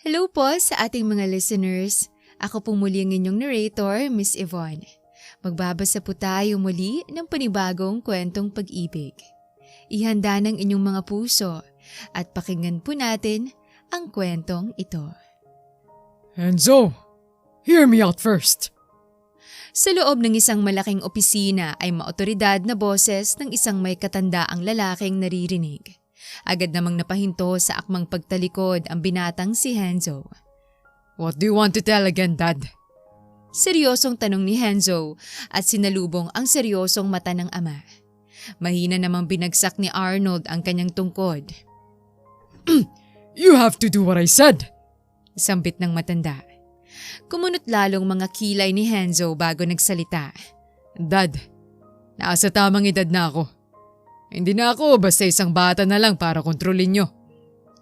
Hello po sa ating mga listeners. Ako po muli ang inyong narrator, Miss Yvonne. Magbabasa po tayo muli ng panibagong kwentong pag-ibig. Ihanda ng inyong mga puso at pakinggan po natin ang kwentong ito. Enzo, hear me out first. Sa loob ng isang malaking opisina ay maotoridad na boses ng isang may katandaang lalaking naririnig. Agad namang napahinto sa akmang pagtalikod ang binatang si Henzo. What do you want to tell again, Dad? Seryosong tanong ni Henzo at sinalubong ang seryosong mata ng ama. Mahina namang binagsak ni Arnold ang kanyang tungkod. You have to do what I said. Sambit ng matanda. Kumunot lalong mga kilay ni Henzo bago nagsalita. Dad, nasa tamang edad na ako. Hindi na ako basta isang bata na lang para kontrolin nyo.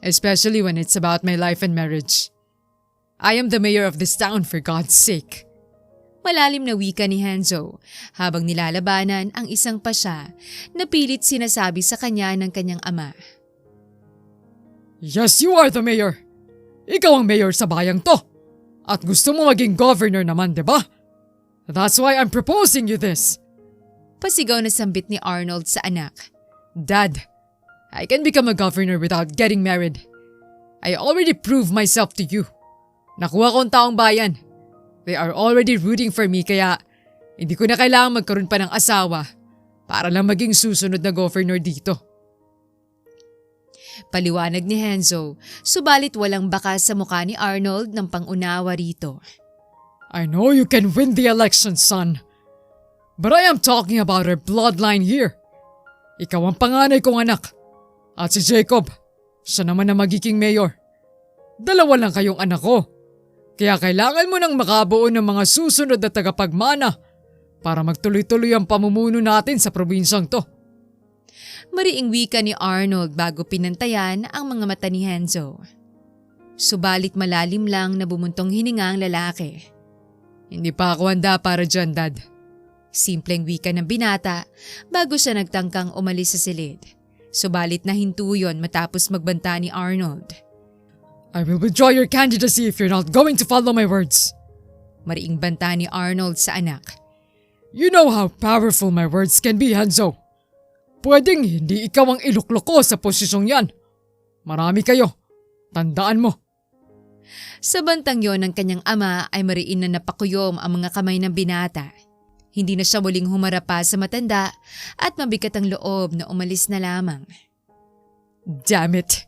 Especially when it's about my life and marriage. I am the mayor of this town for God's sake. Malalim na wika ni Henzo habang nilalabanan ang isang pasya na pilit sinasabi sa kanya ng kanyang ama. Yes, you are the mayor. Ikaw ang mayor sa bayang to. At gusto mo maging governor naman, diba? That's why I'm proposing you this. Pasigaw na sambit ni Arnold sa anak. Dad, I can become a governor without getting married. I already proved myself to you. Nakuha ko ang taong bayan. They are already rooting for me kaya hindi ko na kailangan magkaroon pa ng asawa para lang maging susunod na governor dito. Paliwanag ni Henzo, subalit walang bakas sa mukha ni Arnold ng pangunawa rito. I know you can win the election, son. But I am talking about our bloodline here. Ikaw ang panganay kong anak. At si Jacob, siya naman na magiging mayor. Dalawa lang kayong anak ko. Kaya kailangan mo nang makabuo ng mga susunod na tagapagmana para magtuloy-tuloy ang pamumuno natin sa probinsyang to. Mariing wika ni Arnold bago pinantayan ang mga mata ni Henzo. Subalit malalim lang na bumuntong hininga ang lalaki. Hindi pa ako handa para dyan, Dad. Simpleng wika ng binata bago siya nagtangkang umalis sa silid. Subalit nahinto yon matapos magbanta ni Arnold. I will withdraw your candidacy if you're not going to follow my words. Mariing banta ni Arnold sa anak. You know how powerful my words can be, Henzo. Pwedeng hindi ikaw ang iluklok ko sa posisyong yan. Marami kayo. Tandaan mo. Sa bantang yon ng kanyang ama ay mariin na napakuyom ang mga kamay ng binata. Hindi na siya muling humarap pa sa matanda at mabigat ang loob na umalis na lamang. Damn it!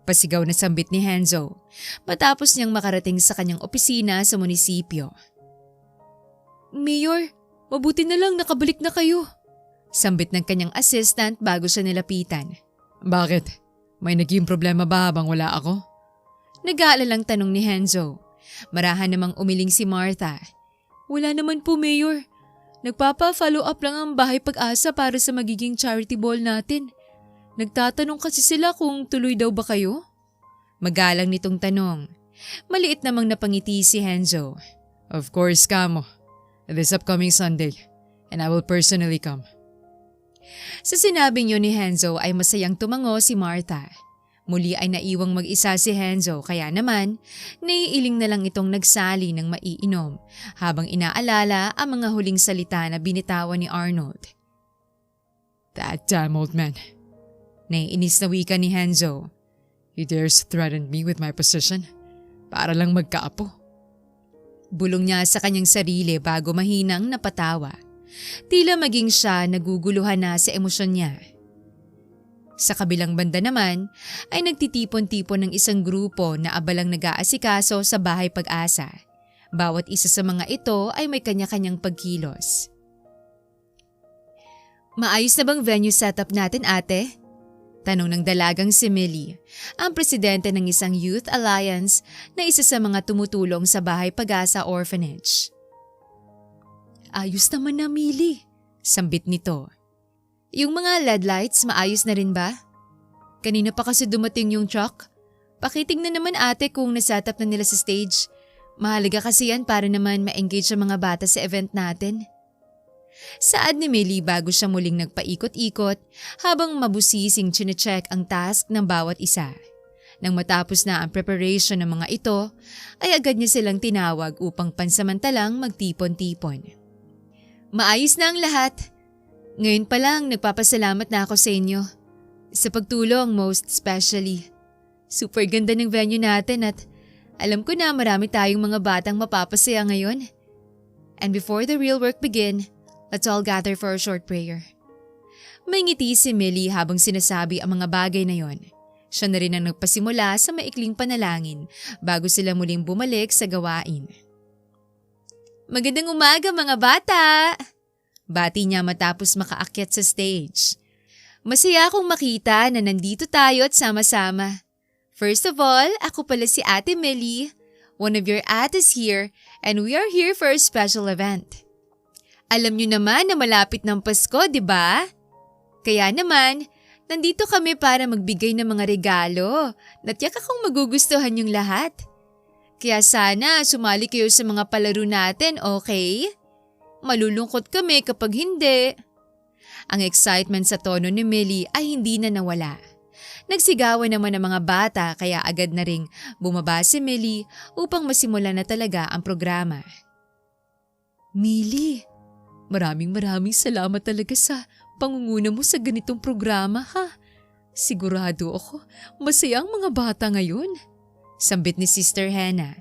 Pasigaw na sambit ni Henzo matapos niyang makarating sa kanyang opisina sa munisipyo. Mayor, mabuti na lang nakabalik na kayo. Sambit ng kanyang assistant bago siya nilapitan. Bakit? May naging problema ba habang wala ako? Nag-aalalang tanong ni Henzo. Marahan namang umiling si Martha. Wala naman po, Mayor. Nagpapa-follow up lang ang Bahay Pag-asa para sa magiging charity ball natin. Nagtatanong kasi sila kung tuloy daw ba kayo? Magalang nitong tanong. Maliit namang napangiti si Henzo. Of course, Kamo. This upcoming Sunday. And I will personally come. Sa sinabing yun ni Henzo ay masayang tumango si Martha. Muli ay naiwang mag-isa si Henzo kaya naman naiiling na lang itong nagsali ng maiinom habang inaalala ang mga huling salita na binitawan ni Arnold. That damn old man. Naiinis na wika ni Henzo. He dares threaten me with my position para lang magkaapo. Bulong niya sa kanyang sarili bago mahinang napatawa. Tila maging siya naguguluhan na sa emosyon niya. Sa kabilang banda naman ay nagtitipon-tipon ng isang grupo na abalang nag-aasikaso sa Bahay Pag-asa. Bawat isa sa mga ito ay may kanya-kanyang pagkilos. Maayos na bang venue setup natin, ate? Tanong ng dalagang si Millie, ang presidente ng isang youth alliance na isa sa mga tumutulong sa Bahay Pag-asa Orphanage. Ayos naman na, Millie, sambit nito. Yung mga LED lights, maayos na rin ba? Kanina pa kasi dumating yung truck. Pakitingnan naman ate kung nasetap na nila sa stage. Mahalaga kasi yan para naman ma-engage ang mga bata sa event natin. Saad ni Millie bago siya muling nagpaikot-ikot habang mabusising chinecheck ang task ng bawat isa. Nang matapos na ang preparation ng mga ito, ay agad niya silang tinawag upang pansamantalang magtipon-tipon. Maayos na ang lahat. Ngayon pa lang nagpapasalamat na ako sa inyo. Sa pagtulong most especially. Super ganda ng venue natin at alam ko na marami tayong mga batang mapapasaya ngayon. And before the real work begin, let's all gather for a short prayer. May ngiti si Millie habang sinasabi ang mga bagay na yon. Siya na rin ang nagpasimula sa maikling panalangin bago sila muling bumalik sa gawain. Magandang umaga mga bata! Bati niya matapos makaakyat sa stage. Masaya akong makita na nandito tayo at sama-sama. First of all, ako pala si Ate Millie, one of your ates here, and we are here for a special event. Alam niyo naman na malapit ng Pasko, di ba? Kaya naman, nandito kami para magbigay ng mga regalo na tiyak akong magugustuhan yung lahat. Kaya sana sumali kayo sa mga palaro natin, okay? Malulungkot kami kapag hindi. Ang excitement sa tono ni Millie ay hindi na nawala. Nagsigawan naman ang mga bata kaya agad na ring bumaba si Millie upang masimula na talaga ang programa. Millie, maraming salamat talaga sa pangunguna mo sa ganitong programa ha. Sigurado ako, masaya ang mga bata ngayon. Sambit ni Sister Hannah.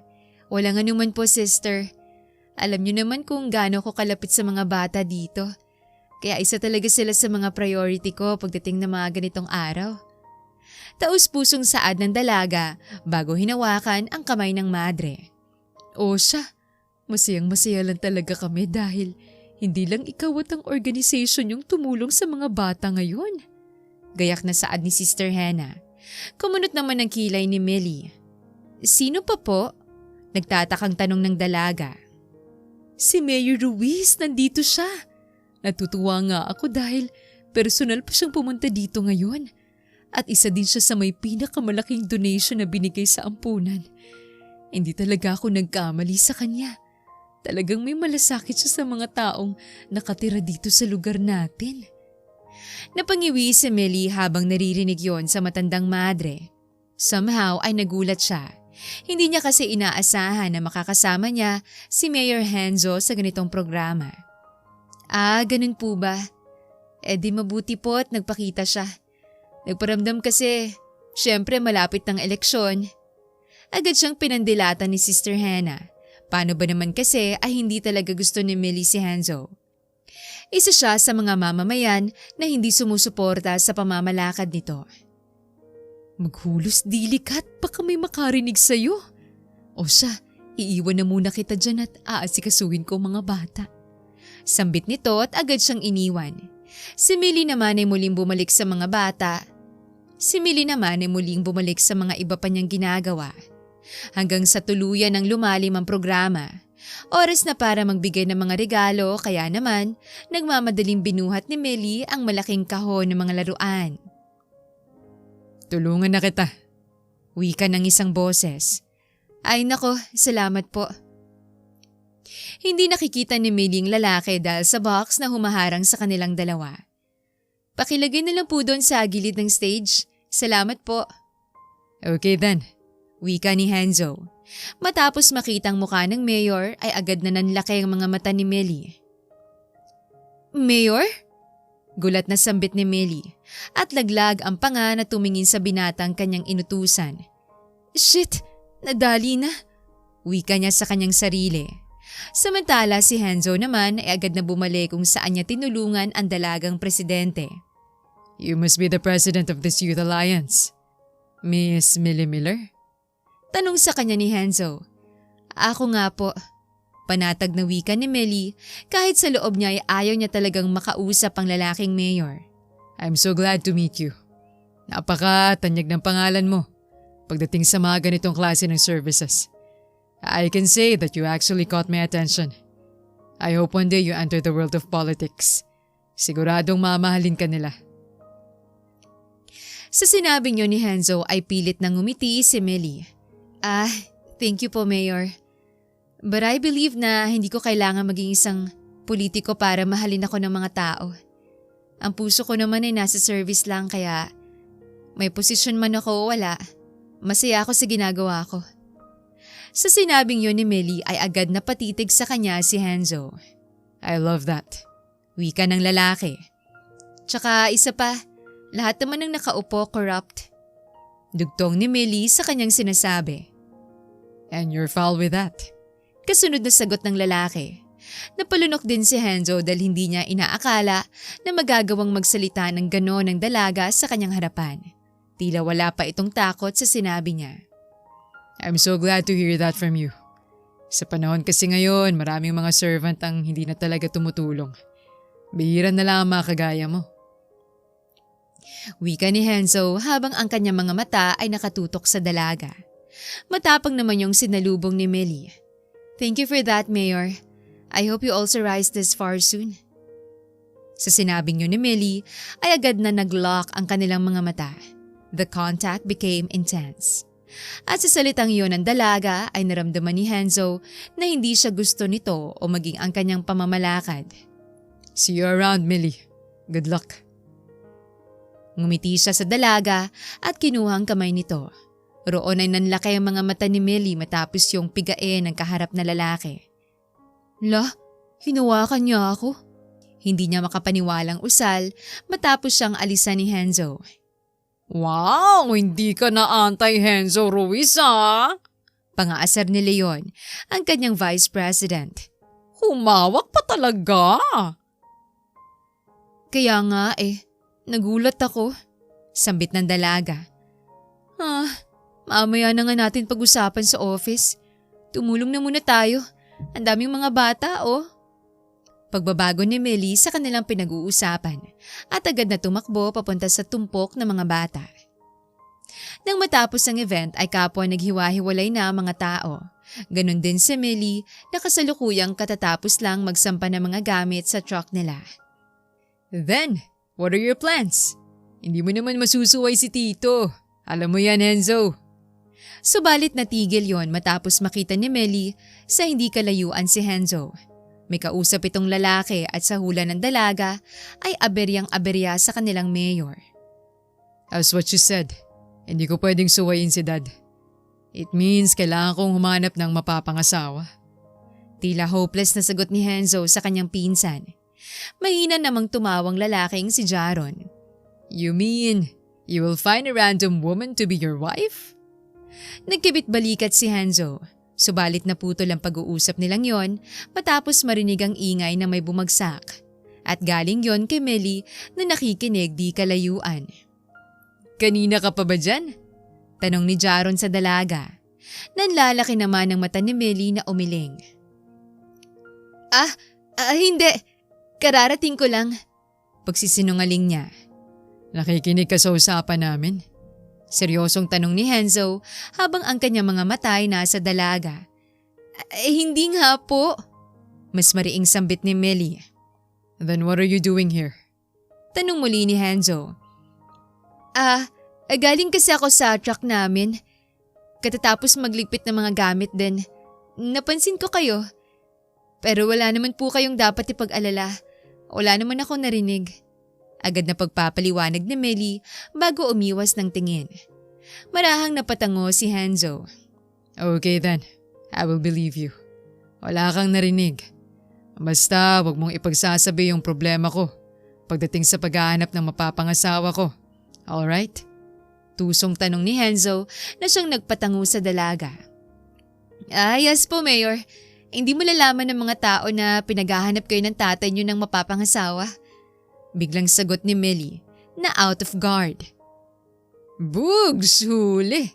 Walang anuman po sister. Alam niyo naman kung gaano ko kalapit sa mga bata dito. Kaya isa talaga sila sa mga priority ko pagdating ng mga ganitong araw. Taus-pusong saad ng dalaga bago hinawakan ang kamay ng madre. O siya, masayang-masaya lang talaga kami dahil hindi lang ikaw at ang organization yung tumulong sa mga bata ngayon. Gayak na saad ni Sister Hannah. Kumunot naman ang kilay ni Millie. Sino pa po? Nagtatakang tanong ng dalaga. Si Mayor Ruiz, nandito siya. Natutuwa nga ako dahil personal pa siyang pumunta dito ngayon. At isa din siya sa may pinakamalaking donation na binigay sa ampunan. Hindi talaga ako nagkamali sa kanya. Talagang may malasakit siya sa mga taong nakatira dito sa lugar natin. Napangiwi si Millie habang naririnig yon sa matandang madre. Somehow ay nagulat siya. Hindi niya kasi inaasahan na makakasama niya si Mayor Henzo sa ganitong programa. Ah, ganun po ba? Di mabuti po at nagpakita siya. Nagparamdam kasi, syempre malapit ng eleksyon. Agad siyang pinandilatan ni Sister Hannah. Paano ba naman kasi ay hindi talaga gusto ni Millie si Henzo? Isa siya sa mga mamamayan na hindi sumusuporta sa pamamalakad nito. Maghulos dili ka at baka may makarinig sa'yo. O siya, iiwan na muna kita dyan at aasikasuhin ko mga bata. Sambit nito at agad siyang iniwan. Si Millie naman ay muling bumalik sa mga bata. Mga iba pa niyang ginagawa. Hanggang sa tuluyan ng lumalim ang programa. Oras na para magbigay ng mga regalo kaya naman nagmamadaling binuhat ni Millie ang malaking kahon ng mga laruan. Tulungan na kita. Wika ng isang boses. Ay nako, salamat po. Hindi nakikita ni Millie ang lalaki dahil sa box na humaharang sa kanilang dalawa. Pakilagay na lang po doon sa gilid ng stage. Salamat po. Okay then. Wika ni Henzo. Matapos makita ang mukha ng mayor ay agad na nanlaki ang mga mata ni Millie. Mayor? Gulat na sambit ni Millie at laglag ang panga na tumingin sa binatang kanyang inutusan. Shit! Nadali na! Wika niya sa kanyang sarili. Samantala si Henzo naman ay agad na bumalik kung saan niya tinulungan ang dalagang presidente. You must be the president of this youth alliance. Miss Millie Miller? Tanong sa kanya ni Henzo. Ako nga po. Panatag na wika ni Millie kahit sa loob niya ay ayaw niya talagang makausap ang lalaking mayor. I'm so glad to meet you. Napaka-tanyag ng pangalan mo pagdating sa mga ganitong klase ng services. I can say that you actually caught my attention. I hope one day you enter the world of politics. Siguradong mamahalin ka nila. Sa sinabing yun ni Henzo ay pilit nang ngumiti si Millie. Thank you po, Mayor. But I believe na hindi ko kailangan maging isang politiko para mahalin ako ng mga tao. Ang puso ko naman ay nasa service lang kaya may posisyon man ako o wala. Masaya ako sa ginagawa ko. Sa sinabing yun ni Millie ay agad na patitig sa kanya si Hanzo. I love that. Wika ng lalaki. Tsaka isa pa, lahat naman ng nakaupo corrupt. Dugtong ni Millie sa kanyang sinasabi. And you're foul with that. Kasunod na sagot ng lalaki. Napalunok din si Hanzo dahil hindi niya inaakala na magagawang magsalita ng gano'n ng dalaga sa kanyang harapan. Tila wala pa itong takot sa sinabi niya. I'm so glad to hear that from you. Sa panahon kasi ngayon, maraming mga servant ang hindi na talaga tumutulong. Bihira na lang ang mga kagaya mo. Wika ni Hanzo habang ang kanyang mga mata ay nakatutok sa dalaga. Matapang naman yung sinalubong ni Millie. Thank you for that, Mayor. I hope you also rise this far soon. Sa sinabing yun ni Millie ay agad na nag-lock ang kanilang mga mata. The contact became intense. At sa salitang yun ng dalaga ay naramdaman ni Hanzo na hindi siya gusto nito o maging ang kanyang pamamalakad. See you around, Millie. Good luck. Ngumiti siya sa dalaga at kinuha ang kamay nito. Roon ay nanlaki ang mga mata ni Millie matapos yung pigain ng kaharap na lalaki. Hinawakan niya ako. Hindi niya makapaniwalang usal matapos siyang alisan ni Hanzo. Wow, hindi ka na anti-Hanzo Ruiz Pangaasar ni Leon, ang kanyang vice president. Humawak pa talaga. Kaya nga nagulat ako. Sambit ng dalaga. Mamaya na nga natin pag-usapan sa office. Tumulong na muna tayo. Ang daming mga bata, Pagbabago ni Millie sa kanilang pinag-uusapan at agad na tumakbo papunta sa tumpok ng mga bata. Nang matapos ang event ay kapwa naghiwa-hiwalay na ang mga tao. Ganon din si Millie na kasalukuyang katatapos lang magsampa ng mga gamit sa truck nila. Then, what are your plans? Hindi mo naman masusuway si Tito. Alam mo yan, Hanzo. Subalit natigil yon matapos makita ni Millie sa hindi kalayuan si Hanzo. May kausap itong lalaki at sa hula ng dalaga ay aberyang-aberya sa kanilang mayor. As what you said, hindi ko pwedeng suwayin si Dad. It means kailangan kong humanap ng mapapangasawa. Tila hopeless na sagot ni Hanzo sa kanyang pinsan. Mahina namang tumawang lalaking si Jaron. You mean you will find a random woman to be your wife? Nagkibit balikat si Hanzo. Subalit naputol ang pag-uusap nilang yon matapos marinig ang ingay na may bumagsak. At galing yon kay Millie na nakikinig di kalayuan. Kanina ka pa ba dyan? Tanong ni Jaron sa dalaga. Nanlalaki naman ang mata ni Millie na umiling. Hindi. Kararating ko lang. Pagsisinungaling niya. Nakikinig ka sa usapan namin? Seryosong tanong ni Hanzo habang ang kanyang mga mata ay nasa dalaga. Hindi nga po. Mas mariing sambit ni Millie. Then what are you doing here? Tanong muli ni Hanzo. Galing kasi ako sa truck namin. Katatapos magligpit ng mga gamit din. Napansin ko kayo. Pero wala naman po kayong dapat ipag-alala. Wala naman ako narinig. Agad na pagpapaliwanag ni Millie bago umiwas ng tingin. Marahang napatango si Hanzo. Okay then, I will believe you. Wala kang narinig. Basta wag mong ipagsasabi yung problema ko pagdating sa paghahanap ng mapapangasawa ko. Alright? Tusong tanong ni Hanzo na siyang nagpatango sa dalaga. Yes po, Mayor. Hindi mo lalaman ng mga tao na pinaghahanap kayo ng tatay niyo ng mapapangasawa. Biglang sagot ni Millie na out of guard. Bugs, huli!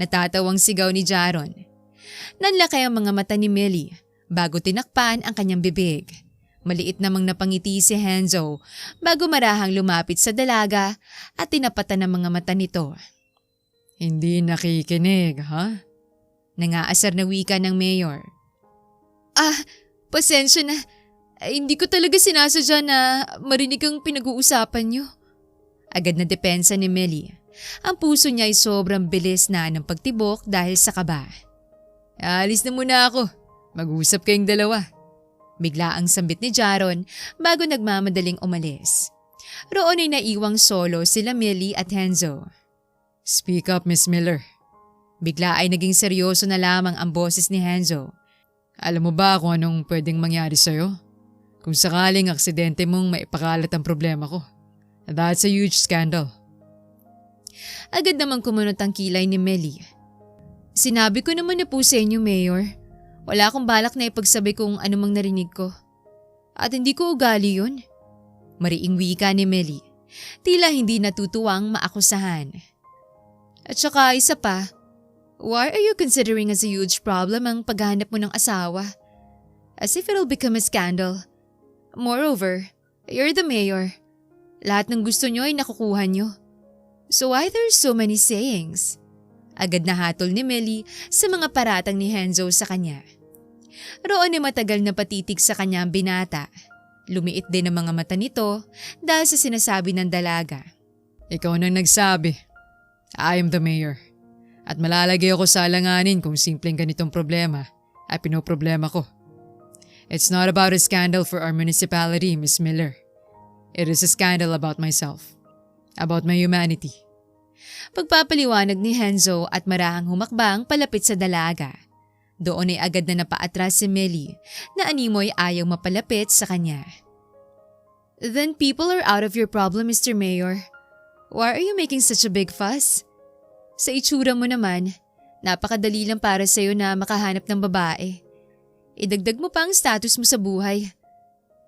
Natatawang sigaw ni Jaron. Nanlaki ang mga mata ni Millie bago tinakpan ang kanyang bibig. Maliit namang napangiti si Hanzo bago marahang lumapit sa dalaga at tinapatan ang mga mata nito. Hindi nakikinig, ha? Nangaasar na wika ng mayor. Pasensya na. Hindi ko talaga sinasadya na marinig ang pinag-uusapan niyo. Agad na depensa ni Millie. Ang puso niya ay sobrang bilis na ng pagtibok dahil sa kaba. Alis na muna ako. Mag-usap kayong dalawa. Bigla ang sambit ni Jaron bago nagmamadaling umalis. Roon ay naiwang solo sila Millie at Hanzo. Speak up, Miss Miller. Bigla ay naging seryoso na lamang ang boses ni Henzo. Alam mo ba kung anong pwedeng mangyari sa'yo? Kung sakaling aksidente mong maipakalat ang problema ko. That's a huge scandal. Agad namang kumunot ang kilay ni Melly. Sinabi ko naman na po sa inyo, Mayor. Wala akong balak na ipagsabi kung anumang narinig ko. At hindi ko ugali yun. Mariing wika ni Melly. Tila hindi natutuwang maakusahan. At saka isa pa, why are you considering as a huge problem ang paghahanap mo ng asawa? As if it'll become a scandal. Moreover, you're the mayor. Lahat ng gusto nyo ay nakukuha nyo. So why there's so many sayings? Agad na hatol ni Melly sa mga paratang ni Henzo sa kanya. Roon ay matagal na patitig sa kanya ang binata. Lumiit din ang mga mata nito dahil sa sinasabi ng dalaga. Ikaw nang nagsabi. I am the mayor. At malalagay ako sa alanganin kung simpleng ganitong problema ay pinoproblema ko. It's not about a scandal for our municipality, Miss Miller. It is a scandal about myself. About my humanity. Pagpapaliwanag ni Henzo at marahang humakbang palapit sa dalaga. Doon ay agad na napaatras si Melly na animoy ayaw mapalapit sa kanya. Then people are out of your problem, Mr. Mayor. Why are you making such a big fuss? Sa itsura mo naman, napakadali lang para sa'yo na makahanap ng babae. Idagdag mo pa ang status mo sa buhay.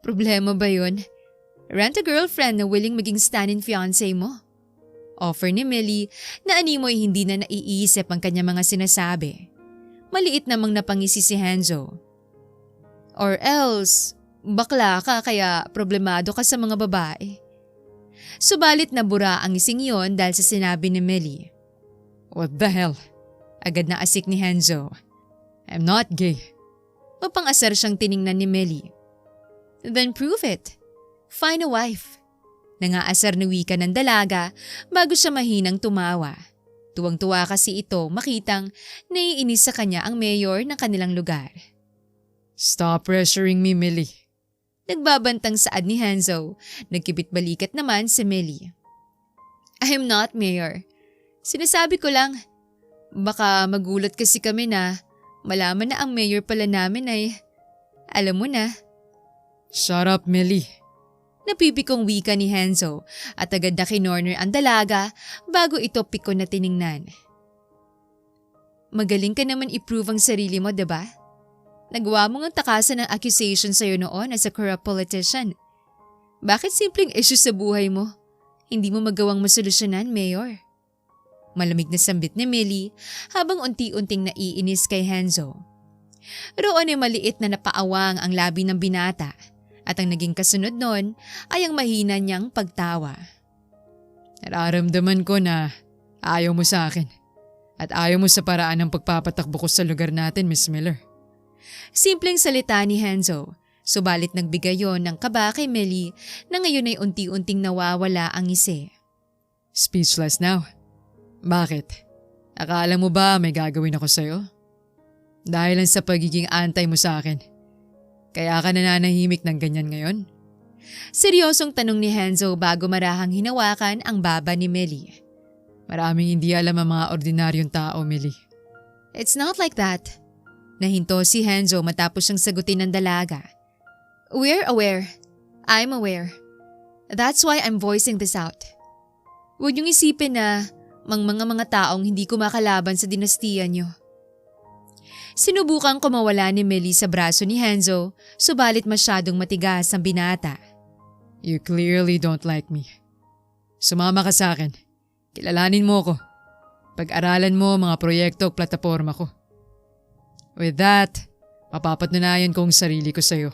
Problema ba yun? Rent a girlfriend na willing maging stand-in fiancé mo. Offer ni Melly na animoy hindi na naiisip ang kanya mga sinasabi. Maliit namang napangisi si Henzo. Or else, bakla ka kaya problemado ka sa mga babae. Subalit nabura ang ising yon dahil sa sinabi ni Melly. What the hell? Agad na asik ni Henzo. I'm not gay. Mapang-asar siyang tiningnan ni Melly. Then prove it. Find a wife. Nangaasar na wika ng dalaga bago siya mahinang tumawa. Tuwang-tuwa kasi ito makitang naiinis sa kanya ang mayor ng kanilang lugar. Stop pressuring me, Millie. Nagbabantang saad ni Henzo. Nagkibit balikat naman si Melly. I am not mayor. Sinasabi ko lang, baka magulat kasi kami na malaman na ang mayor pala namin ay, alam mo na. Shut up, Millie. Napipikong wika ni Henzo at agad na kinorner ang dalaga bago ito pikon na tiningnan. Magaling ka naman i-prove ang sarili mo, diba? Nagawa mo ngang takasan ng accusation sa'yo noon as a corrupt politician. Bakit simpleng issue sa buhay mo? Hindi mo magawang masolusyonan, Mayor? Malamig na sambit ni Melly habang unti-unting naiinis kay Henzo. Roon ay maliit na napaawang ang labi ng binata. At ang naging kasunod nun ay ang mahina niyang pagtawa. Nararamdaman ko na ayaw mo sa akin. At ayaw mo sa paraan ng pagpapatakbo ko sa lugar natin, Miss Miller. Simpleng salita ni Henzo. Subalit nagbigay yon ng kaba kay Melly na ngayon ay unti-unting nawawala ang ngisi. Speechless now. Bakit? Akala mo ba may gagawin ako sa'yo? Dahil lang sa pagiging antay mo sa akin. Kaya ka nananahimik ng ganyan ngayon? Seryosong tanong ni Henzo bago marahang hinawakan ang baba ni Melly. Maraming hindi alam ang mga ordinaryong tao, Millie. It's not like that. Nahinto si Henzo matapos siyang sagutin ng dalaga. We're aware. I'm aware. That's why I'm voicing this out. Huwag niyong isipin na mga taong hindi kumakalaban sa dinastiya niyo. Sinubukang kumawala ni Melly sa braso ni Henzo, subalit masyadong matigas ang binata. You clearly don't like me. Sumama ka sa akin. Kilalanin mo ko. Pag-aralan mo mga proyekto at plataforma ko. With that, mapapatunayan ko ang sarili ko sa'yo.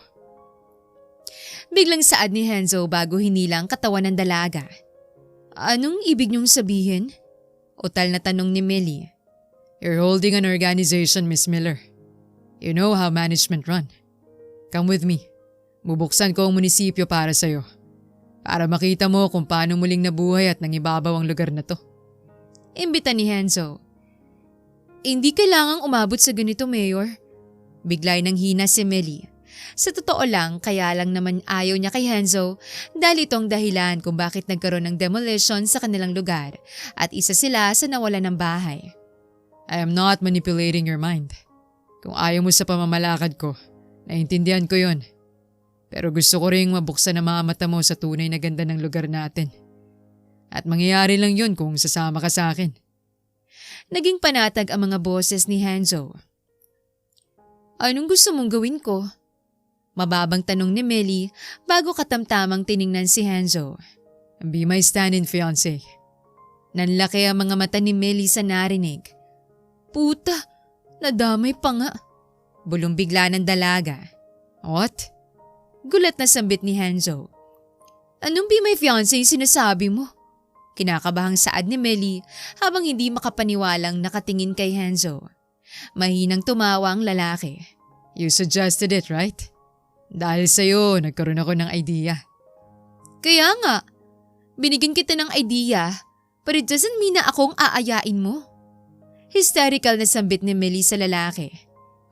Biglang saad ni Henzo bago hinilang katawan ng dalaga. Anong ibig niyong sabihin? Utal na tanong ni Melly. You're holding an organization, Miss Miller. You know how management run. Come with me. Bubuksan ko ang munisipyo para sa'yo. Para makita mo kung paano muling nabuhay at nangibabaw ang lugar na to. Imbita ni Henzo. Hindi kailangang umabot sa ganito, Mayor. Biglay nang hina si Melly. Sa totoo lang, kaya lang naman ayaw niya kay Henzo dahil itong dahilan kung bakit nagkaroon ng demolition sa kanilang lugar at isa sila sa nawalan ng bahay. I am not manipulating your mind. Kung ayaw mo sa pamamalakad ko, naiintindihan ko yon. Pero gusto ko ring mabuksan ang mga mata mo sa tunay na ganda ng lugar natin. At mangyayari lang yun kung sasama ka sa akin. Naging panatag ang mga boses ni Hanzo. Anong gusto mong gawin ko? Mababang tanong ni Melly bago katamtamang tiningnan si Hanzo. Be my stand-in fiancé. Nanlaki ang mga mata ni Melly sa narinig. Puta, nadamay pa nga. Bulong bigla ng dalaga. What? Gulat na sambit ni Hanzo. Anong be my fiancé yung sinasabi mo? Kinakabahang saad ni Melly habang hindi makapaniwalang nakatingin kay Hanzo. Mahinang tumawa ang lalaki. You suggested it, right? Dahil sa'yo, nagkaroon ako ng idea. Kaya nga, binigyan kita ng idea, but it doesn't mean na akong aayain mo. Hysterical na sambit ni Melly sa lalaki.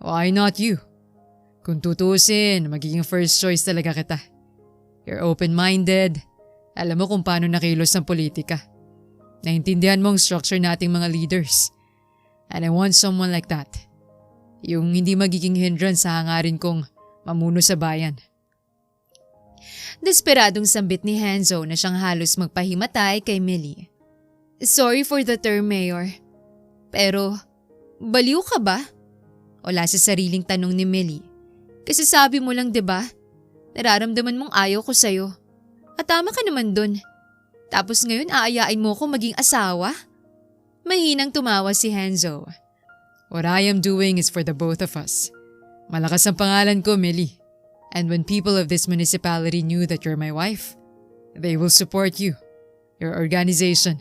Why not you? Kung tutusin, magiging first choice talaga kita. You're open-minded. Alam mo kung paano nakilos ng politika. Naintindihan mo ang structure nating mga leaders. And I want someone like that. Yung hindi magiging hindrance sa hangarin kong mamuno sa bayan. Desperadong sambit ni Hanzo na siyang halos magpahimatay kay Melly. Sorry for the term, Mayor. Pero, baliw ka ba? Wala sa sariling tanong ni Melly. Kasi sabi mo lang 'di ba? Nararamdaman mong ayaw ko sa'yo. At tama ka naman dun. Tapos ngayon aayain mo ko maging asawa? Mahinang tumawa si Hanzo. What I am doing is for the both of us. Malakas ang pangalan ko, Melly. And when people of this municipality knew that you're my wife, they will support you, your organization,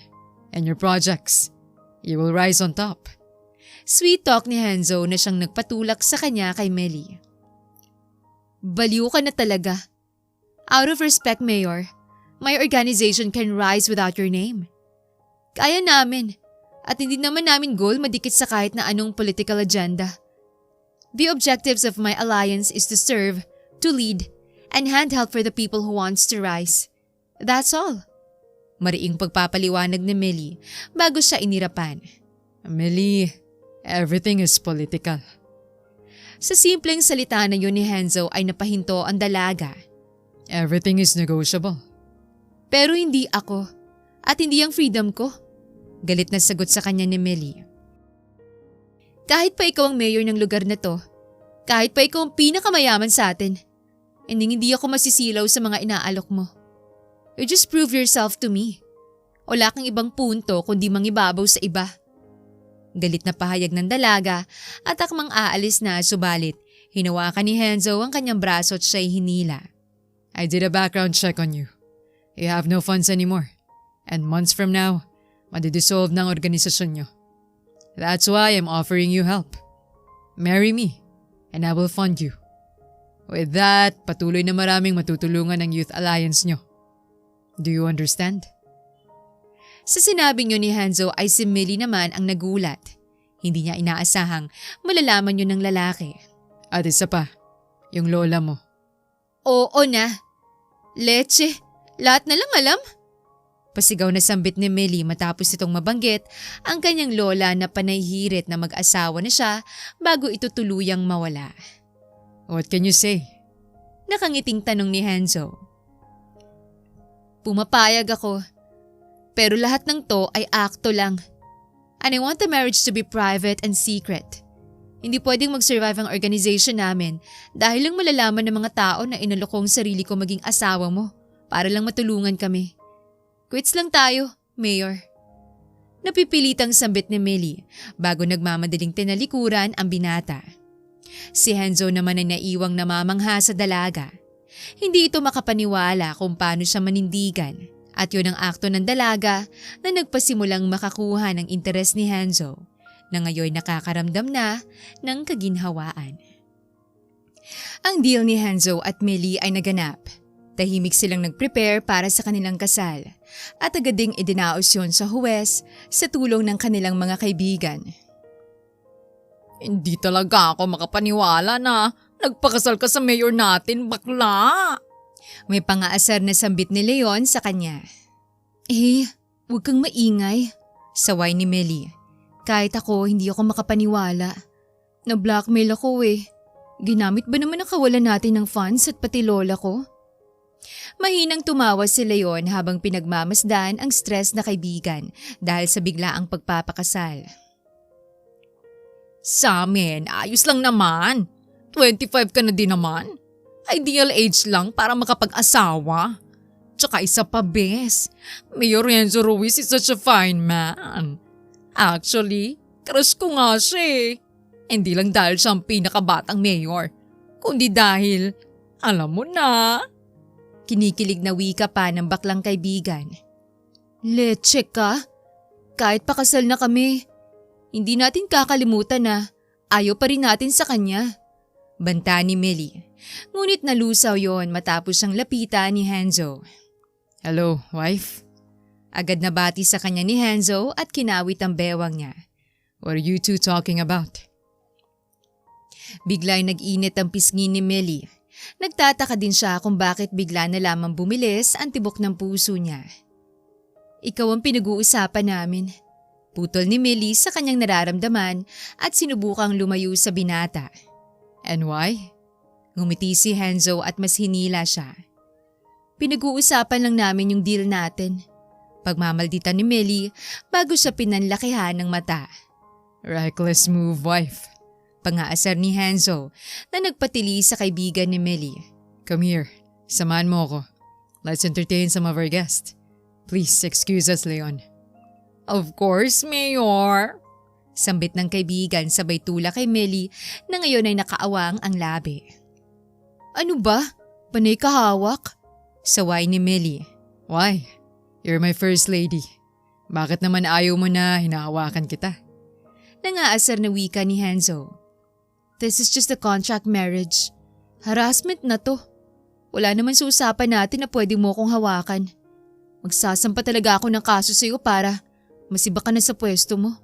and your projects. You will rise on top. Sweet talk ni Hanzo na siyang nagpatulak sa kanya kay Melly. Baliw ka na talaga. Out of respect, Mayor, my organization can rise without your name. Kaya namin, at hindi naman namin goal madikit sa kahit na anong political agenda. The objectives of my alliance is to serve, to lead, and handheld for the people who wants to rise. That's all. Mariing pagpapaliwanag ni Melly bago siya inirapan. Melly, everything is political. Sa simpleng salita na yun ni Hanzo ay napahinto ang dalaga. Everything is negotiable. Pero hindi ako. At hindi ang freedom ko. Galit na sagot sa kanya ni Melly. Kahit pa ikaw ang mayor ng lugar na to, kahit pa ikaw ang pinakamayaman sa atin, hindi ako masisilaw sa mga inaalok mo. You just prove yourself to me. Wala kang ibang punto kundi mangibabaw sa iba. Galit na pahayag ng dalaga at akmang aalis na subalit hinawakan ni Hanzo ang kanyang braso at siya'y hinila. I did a background check on you. You have no funds anymore. And months from now, madidissolve ng organisasyon nyo. That's why I'm offering you help. Marry me, and I will fund you. With that, patuloy na maraming matutulungan ng Youth Alliance nyo. Do you understand? Sa sinabi niyo ni Hanzo ay si Melly naman ang nagulat. Hindi niya inaasahang malalaman yun ng lalaki. At isa pa, yung lola mo. Oo na. Leche, lahat na lang alam. Pasigaw na sambit ni Melly matapos itong mabanggit ang kanyang lola na panayhirit na mag-asawa na siya bago ito tuluyang mawala. What can you say? Nakangiting tanong ni Hanzo. Pumapayag ako. Pero lahat ng to ay akto lang. And I want the marriage to be private and secret. Hindi pwedeng mag-survive ang organization namin dahil lang malalaman ng mga tao na inalokong sarili ko maging asawa mo para lang matulungan kami. Quits lang tayo, Mayor. Napipilitang sambit ni Melly bago nagmamadaling tinalikuran ang binata. Si Hanzo naman ay naiwang namamangha sa dalaga. Hindi ito makapaniwala kung paano siya manindigan. At yun ang akto ng dalaga na nagpasimulang makakuha ng interes ni Hanzo na ngayon nakakaramdam na ng kaginhawaan. Ang deal ni Hanzo at Melly ay naganap. Tahimik silang nag-prepare para sa kanilang kasal at agad ding idinaos yun sa huwes sa tulong ng kanilang mga kaibigan. Hindi talaga ako makapaniwala na nagpakasal ka sa mayor natin, bakla! May pangaasar na sambit ni Leon sa kanya. Huwag kang maingay, saway ni Melly. Kahit ako, hindi ako makapaniwala. Na-blackmail ako eh. Ginamit ba naman ang kawalan natin ng funds at pati lola ko? Mahinang tumawa si Leon habang pinagmamasdan ang stress na kaibigan dahil sa biglaang pagpapakasal. Sa amin, ayos lang naman. 25 ka na din naman. Ideal age lang para makapag-asawa. Tsaka isa pa, bes. Mayor Renzo Ruiz is such a fine man. Actually, crush ko nga siya eh. Hindi lang dahil siya ang pinakabatang mayor, kundi dahil, alam mo na. Kinikilig na wika pa ng baklang kaibigan. Leche ka? Kahit pakasal na kami, hindi natin kakalimutan na ayaw pa rin natin sa kanya. Banta ni Millie. Ngunit nalusaw yon matapos siyang lapitan ni Henzo. Hello, wife? Agad na bati sa kanya ni Henzo at kinawit ang bewang niya. What are you two talking about? Biglang nag-init ang pisngi ni Millie. Nagtataka din siya kung bakit bigla na lamang bumilis ang tibok ng puso niya. Ikaw ang pinag-uusapan namin. Putol ni Millie sa kanyang nararamdaman at sinubukang lumayo sa binata. And why? Ngumiti si Henzo at mas hinila siya. Pinag-uusapan lang namin yung deal natin. Pagmamalditan ni Millie bago siya pinanlakihan ng mata. Reckless move, wife. Pangaasar ni Henzo na nagpatili sa kaibigan ni Millie. Come here, samahan mo ako. Let's entertain some of our guests. Please excuse us, Leon. Of course, Mayor. Sambit ng kaibigan sabay tula kay Millie na ngayon ay nakaawang ang labi. Ano ba? Panay kahawak? Saway ni Millie. Why? You're my first lady. Bakit naman ayaw mo na hinahawakan kita? Nangaasar na wika ni Henzo. This is just a contract marriage. Harassment na to. Wala naman sa usapan natin na pwede mo kong hawakan. Magsasampa talaga ako ng kaso sa'yo para masiba ka na sa pwesto mo.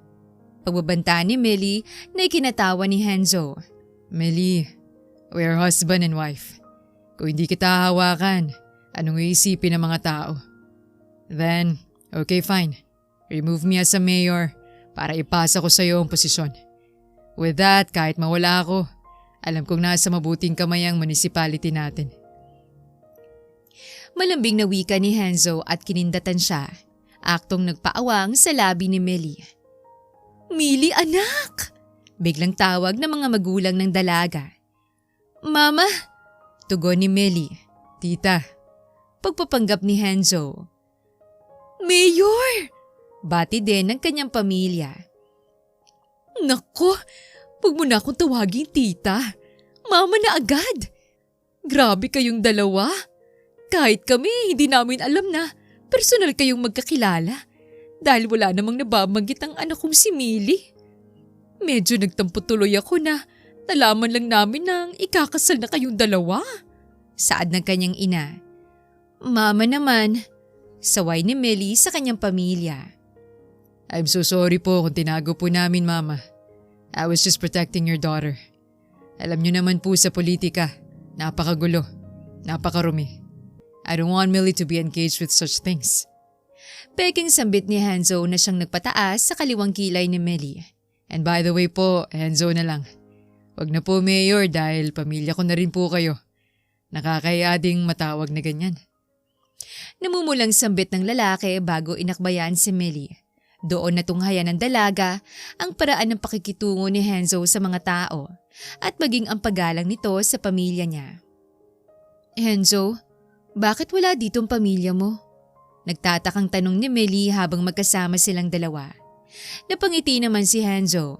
Pagbabanta ni Millie na ikinatawa ni Henzo. Millie, we are husband and wife. Kung hindi kita hawakan, anong iisipin ng mga tao? Then, okay fine. Remove me as a mayor para ipasa ko sa'yo ang posisyon. With that, kahit mawala ako, alam kong nasa mabuting kamay ang municipality natin. Malambing na wika ni Henzo at kinindatan siya. Aktong nagpaawang sa labi ni Millie. Millie, anak! Biglang tawag ng mga magulang ng dalaga. Mama! Tugon ni Millie. Tita. Pagpapanggap ni Henzo. Mayor! Bati din ng kanyang pamilya. Nako, huwag mo na akong tawaging tita. Mama na agad. Grabe kayong dalawa. Kahit kami, hindi namin alam na personal kayong magkakilala dahil wala namang nababanggit ang anak kong si Millie. Medyo nagtampo tuloy ako na nalaman lang namin nang ikakasal na kayong dalawa. Saad ng kanyang ina. Mama naman, saway ni Millie sa kanyang pamilya. I'm so sorry po kung tinago po namin, Mama. I was just protecting your daughter. Alam niyo naman po sa politika, napakagulo, napakarumi. I don't want Millie to be engaged with such things. Peking sambit ni Henzo na siyang nagpataas sa kaliwang kilay ni Millie. And by the way po, Henzo na lang. Wag na po Mayor dahil pamilya ko na rin po kayo. Nakakaya ding matawag na ganyan. Namumulang sambit ng lalaki bago inakbayan si Millie. Doon natunghayan ng dalaga ang paraan ng pakikitungo ni Henzo sa mga tao at maging ang paggalang nito sa pamilya niya. Henzo, bakit wala dito ang pamilya mo? Nagtatakang tanong ni Millie habang magkasama silang dalawa. Napangiti naman si Henzo.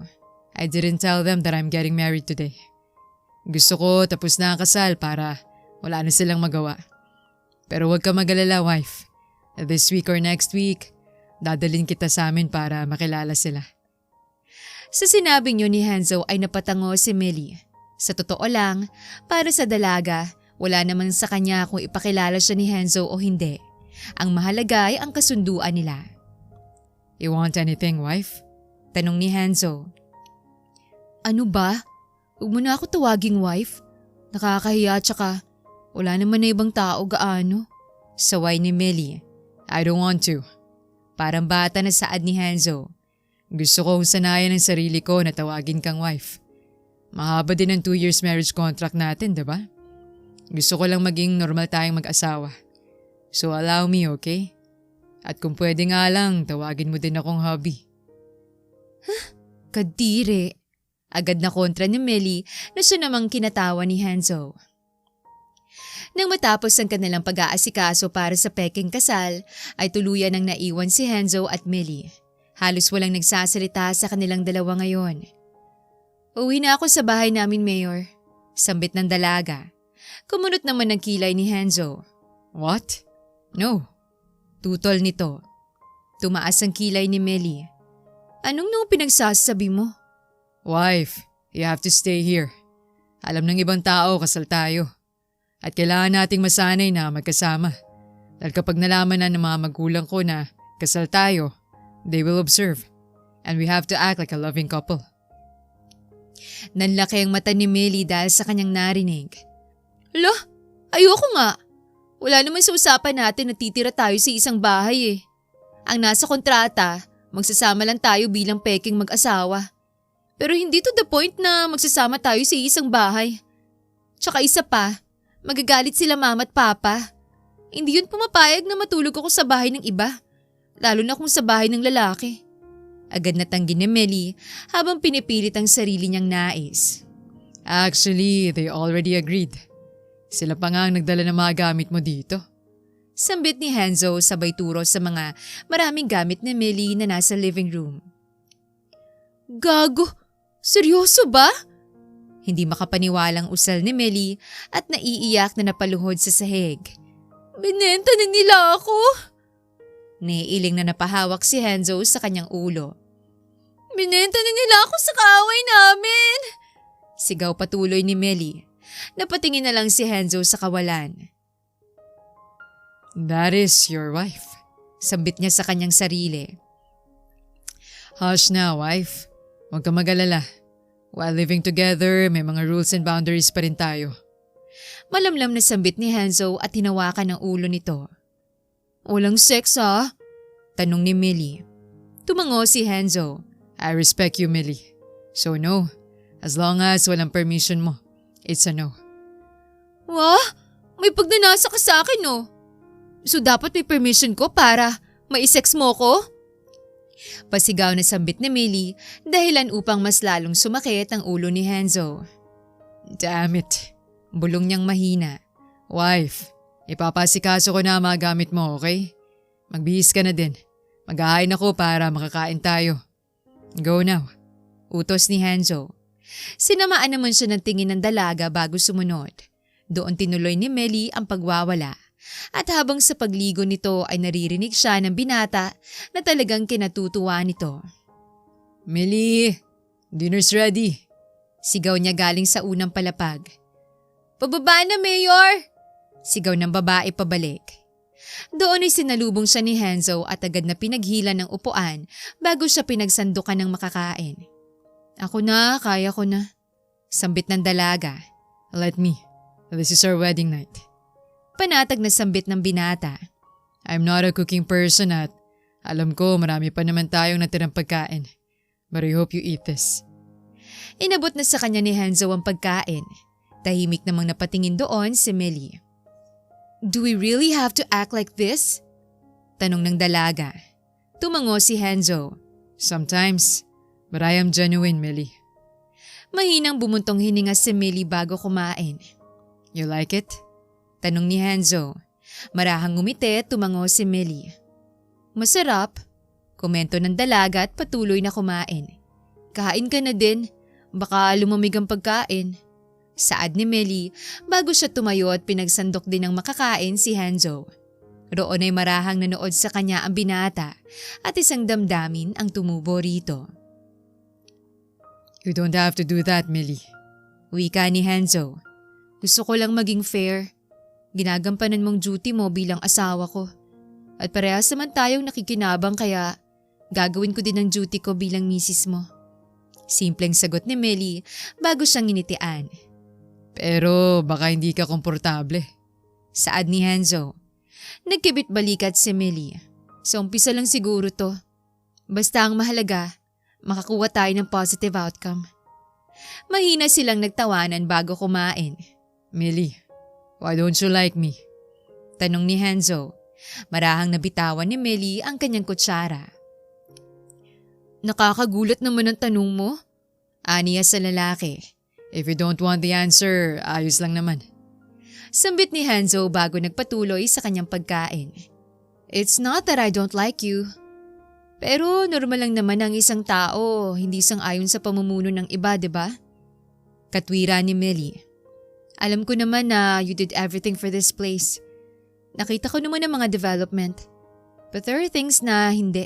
I didn't tell them that I'm getting married today. Gusto ko tapos na ang kasal para wala na silang magawa. Pero huwag ka mag-alala, wife. This week or next week, dadalhin kita sa amin para makilala sila. Sa sinabi niyo ni Henzo ay napatango si Millie. Sa totoo lang, para sa dalaga, wala naman sa kanya kung ipakilala siya ni Henzo o hindi. Ang mahalaga ay ang kasunduan nila. You want anything, wife? Tanong ni Henzo. Ano ba? Huwag mo na ako tawaging wife. Nakakahiya tsaka wala naman na ibang tao gaano. Saway ni Millie. I don't want to. Parang bata na saad ni Henzo. Gusto kong sanayan ang sarili ko na tawagin kang wife. Mahaba din ang 2 years marriage contract natin, diba? Gusto ko lang maging normal tayong mag-asawa. So allow me, okay? At kung pwede nga lang, tawagin mo din akong hubby. Kadiri. Agad na kontra ni Millie na siya namang kinatawa ni Hanzo. Nang matapos ang kanilang pag-aasikaso para sa peking kasal, ay tuluyan ang naiwan si Hanzo at Millie. Halos walang nagsasalita sa kanilang dalawa ngayon. Uwi na ako sa bahay namin, Mayor. Sambit ng dalaga. Kumunot naman ang kilay ni Hanzo. What? No. Tutol nito. Tumaas ang kilay ni Millie. Anong no pinagsasabi mo? Wife, you have to stay here. Alam ng ibang tao kasal tayo. At kailangan nating masanay na magkasama. Dahil kapag nalaman na ng mga magulang ko na kasal tayo, they will observe. And we have to act like a loving couple. Nanlaki ang mata ni Millie dahil sa kanyang narinig. Hala, ayoko nga. Wala naman sa usapan natin na titira tayo sa isang bahay eh. Ang nasa kontrata, magsasama lang tayo bilang peking mag-asawa. Pero hindi to the point na magsasama tayo sa isang bahay. Tsaka isa pa, magagalit sila mama at papa. Hindi yun pumapayag na matulog ako sa bahay ng iba. Lalo na kung sa bahay ng lalaki. Agad na tanggi ni Millie habang pinipilit ang sarili niyang nais. Actually, they already agreed. Sila pa nga ang nagdala ng mga gamit mo dito. Sambit ni Hanzo sabay turo sa mga maraming gamit ni Millie na nasa living room. Gago! Seryoso ba? Hindi makapaniwalang usal ni Millie at naiiyak na napaluhod sa sahig. Binenta na nila ako! Naiiling na napahawak si Hanzo sa kanyang ulo. Binenta na nila ako sa kaaway namin! Sigaw patuloy ni Millie. Napatingin na lang si Hanzo sa kawalan. That is your wife. Sambit niya sa kanyang sarili. Hush na, wife. Huwag ka mag-alala. While living together, may mga rules and boundaries pa rin tayo. Malamlam na sambit ni Hanzo at hinawakan ang ulo nito. Walang sex ha? Tanong ni Millie. Tumango si Hanzo. I respect you, Millie. So no, as long as walang permission mo, it's a no. Wah? May pagnanasa ka sa akin no? So dapat may permission ko para maisex mo ko? Pasigaw na sambit ni Millie dahilan upang mas lalong sumakit ang ulo ni Hanzo. Damn it. Bulong niyang mahina. Wife, ipapasikaso ko na ang mga gamit mo, okay? Magbihis ka na din. Maghahain ako para makakain tayo. Go now. Utos ni Hanzo. Sinamaan naman siya ng tingin ng dalaga bago sumunod. Doon tinuloy ni Millie ang pagwawala. At habang sa pagligo nito ay naririnig siya ng binata na talagang kinatutuwa nito. Millie, dinner's ready. Sigaw niya galing sa unang palapag. Pababa na, Mayor! Sigaw ng babae pabalik. Doon ay sinalubong siya ni Hanzo at agad na pinaghila ng upuan bago siya pinagsandukan ng makakain. Ako na, kaya ko na. Sambit ng dalaga. Let me. This is our wedding night. Panatag na sambit ng binata. I'm not a cooking person at alam ko marami pa naman tayong natirang pagkain. But I hope you eat this. Inabot na sa kanya ni Hanzo ang pagkain. Tahimik namang napatingin doon si Millie. Do we really have to act like this? Tanong ng dalaga. Tumango si Hanzo. Sometimes, but I am genuine, Millie. Mahinang bumuntong hininga si Millie bago kumain. You like it? Tanong ni Hanzo. Marahang ngumiti tumango si Millie. Masarap. Komento ng dalaga at patuloy na kumain. Kain ka na din. Baka lumamig ang pagkain. Saad ni Millie bago siya tumayo at pinagsandok din ng makakain si Hanzo. Roon ay marahang nanood sa kanya ang binata at isang damdamin ang tumubo rito. You don't have to do that, Millie. Wika ni Hanzo. Gusto ko lang maging fair. Ginagampanan mong duty mo bilang asawa ko. At parehas naman tayong nakikinabang kaya gagawin ko din ang duty ko bilang misis mo. Simpleng sagot ni Millie bago siyang initian. Pero baka hindi ka komportable. Saad ni Hanzo. Nagkibit balikat si Millie. Sa umpisa lang siguro to. Basta ang mahalaga, makakuha tayo ng positive outcome. Mahina silang nagtawanan bago kumain. Millie, why don't you like me? Tanong ni Hanzo. Marahang nabitawan ni Millie ang kanyang kutsara. Nakakagulat naman ang tanong mo. Aniya sa lalaki. If you don't want the answer, ayos lang naman. Sambit ni Hanzo bago nagpatuloy sa kanyang pagkain. It's not that I don't like you. Pero normal lang naman ang isang tao, hindi sang-ayon sa pamumuno ng iba, diba? Katwira ni Millie. Alam ko naman na you did everything for this place. Nakita ko naman ang mga development. But there are things na hindi.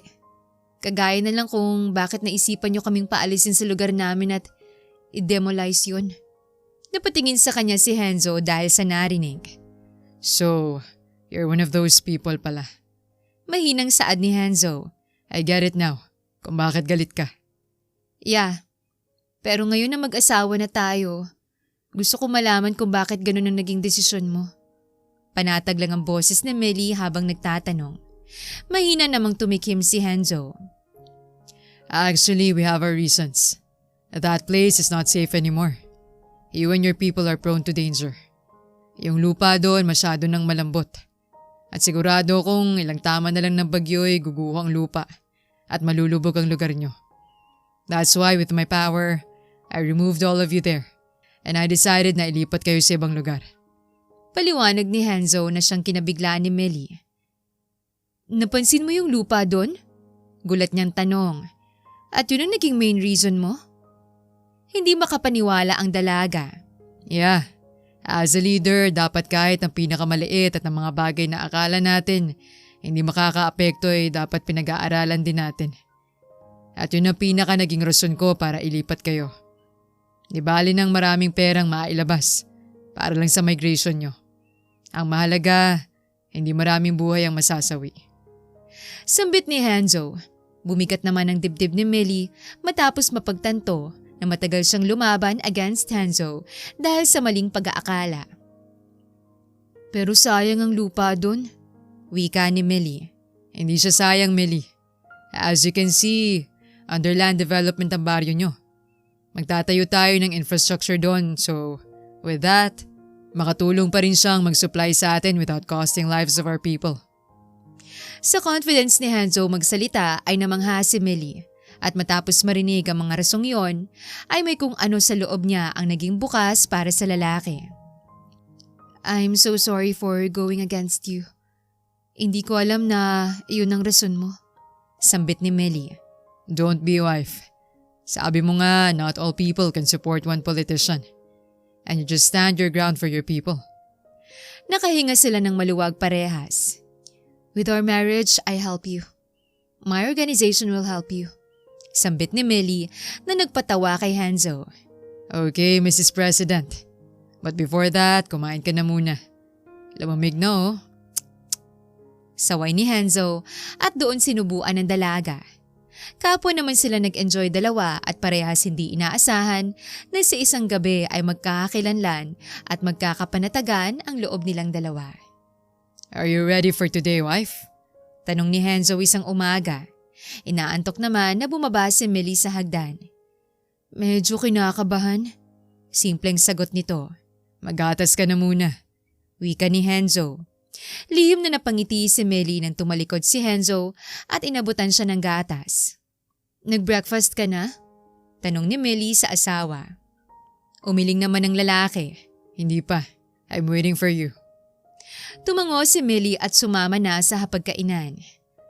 Kagaya na lang kung bakit naisipan nyo kaming paalisin sa lugar namin at i-demolize yun. Napatingin sa kanya si Hanzo dahil sa narinig. So, you're one of those people pala. Mahinang saad ni Hanzo. I get it now, kung bakit galit ka. Yeah, pero ngayon na mag-asawa na tayo, gusto ko malaman kung bakit ganun ang naging desisyon mo. Panatag lang ang boses ni Millie habang nagtatanong. Mahina namang tumikim si Hanzo. Actually, we have our reasons. That place is not safe anymore. You and your people are prone to danger. Yung lupa doon masyado nang malambot. At sigurado kung ilang tama na lang ng bagyo'y guguho ang lupa at malulubog ang lugar nyo. That's why with my power, I removed all of you there and I decided na ilipat kayo sa ibang lugar. Paliwanag ni Hanzo na siyang kinabiglaan ni Millie. Napansin mo yung lupa doon? Gulat niyang tanong. At yun ang naging main reason mo? Hindi makapaniwala ang dalaga. Yeah, as a leader, dapat kahit ang pinakamaliit at ang mga bagay na akala natin hindi makakaapekto ay dapat pinag-aaralan din natin. At yun ang pinaka naging rason ko para ilipat kayo. Di bali ng maraming perang mailabas para lang sa migration nyo. Ang mahalaga, hindi maraming buhay ang masasawi. Sambit ni Hanzo. Bumikat naman ang dibdib ni Millie matapos mapagtanto na matagal siyang lumaban against Hanzo dahil sa maling pag-aakala. Pero sayang ang lupa doon, wika ni Millie. Hindi siya sayang, Millie. As you can see, under land development ang baryo nyo. Magtatayo tayo ng infrastructure doon, so with that, makatulong pa rin siyang mag-supply sa atin without costing lives of our people. Sa confidence ni Hanzo magsalita ay namangha si Millie at matapos marinig ang mga rasong yon ay may kung ano sa loob niya ang naging bukas para sa lalaki. I'm so sorry for going against you. Hindi ko alam na iyon ang rason mo. Sambit ni Millie. Don't be wife. Sabi mo nga, not all people can support one politician. And you just stand your ground for your people. Nakahinga sila ng maluwag parehas. With our marriage, I help you. My organization will help you. Sambit ni Millie na nagpatawa kay Hanzo. Okay, Mrs. President. But before that, kumain ka na muna. Lamamig na oh. Saway ni Hanzo at doon sinubuan ng dalaga. Kapwa naman sila nag-enjoy dalawa at parehas hindi inaasahan na sa isang gabi ay magkakakilanlan at magkakapanatagan ang loob nilang dalawa. Are you ready for today, wife? Tanong ni Hanzo isang umaga. Inaantok naman na bumaba si Millie sa hagdan. Medyo kinakabahan. Simpleng sagot nito. Magatas ka na muna. Wika ni Hanzo. Lihim na napangiti si Millie nang tumalikod si Hanzo at inabutan siya ng gatas. Nag-breakfast ka na? Tanong ni Millie sa asawa. Umiling naman ang lalaki. Hindi pa. I'm waiting for you. Tumango si Millie at sumama na sa hapagkainan.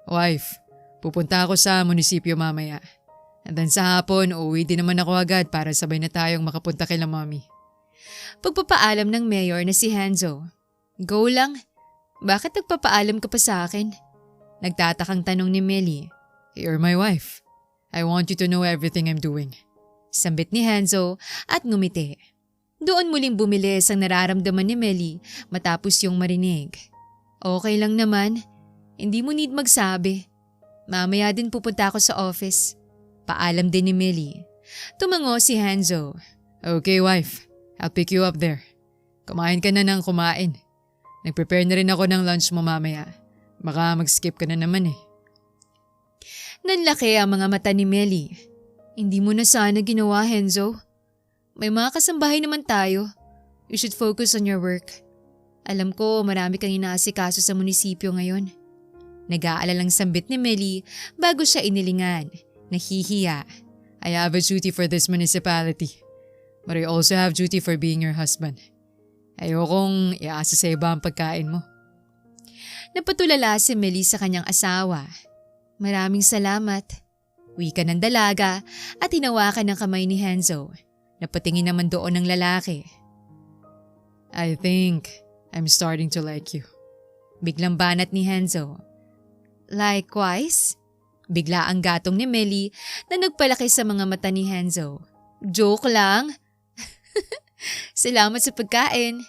Wife, pupunta ako sa munisipyo mamaya. And then sa hapon, uuwi din naman ako agad para sabay na tayong makapunta kay Mami. Pagpapaalam ng mayor na si Hanzo. Go lang. Bakit nagpapaalam ka pa sa akin? Nagtatakang tanong ni Millie. You're my wife. I want you to know everything I'm doing. Sambit ni Hanzo at ngumiti. Doon muling bumilis ang nararamdaman ni Millie matapos yung marinig. Okay lang naman. Hindi mo need magsabi. Mamaya din pupunta ako sa office. Paalam din ni Millie. Tumango si Hanzo. Okay, wife. I'll pick you up there. Kumain ka na ng kumain. Nag-prepare na rin ako ng lunch mo mamaya. Baka mag-skip ka na naman eh. Nanlaki ang mga mata ni Millie. Hindi mo na sana ginawa, Henzo. May mga kasambahay naman tayo. You should focus on your work. Alam ko marami kang inaasikaso sa munisipyo ngayon. Nag-aalalang sambit ni Melly bago siya inilingan. Nahihiya. I have a duty for this municipality. But I also have duty for being your husband. Ayokong iasa sa iba ang pagkain mo. Napatulala si Melly sa kanyang asawa. Maraming salamat. Wika ng dalaga at hinawakan ng kamay ni Henzo. Napatingin naman doon ng lalaki. I think I'm starting to like you. Biglang banat ni Henzo. Likewise? Bigla ang gatong ni Melly na nagpalaki sa mga mata ni Henzo. Joke lang. Salamat sa pagkain.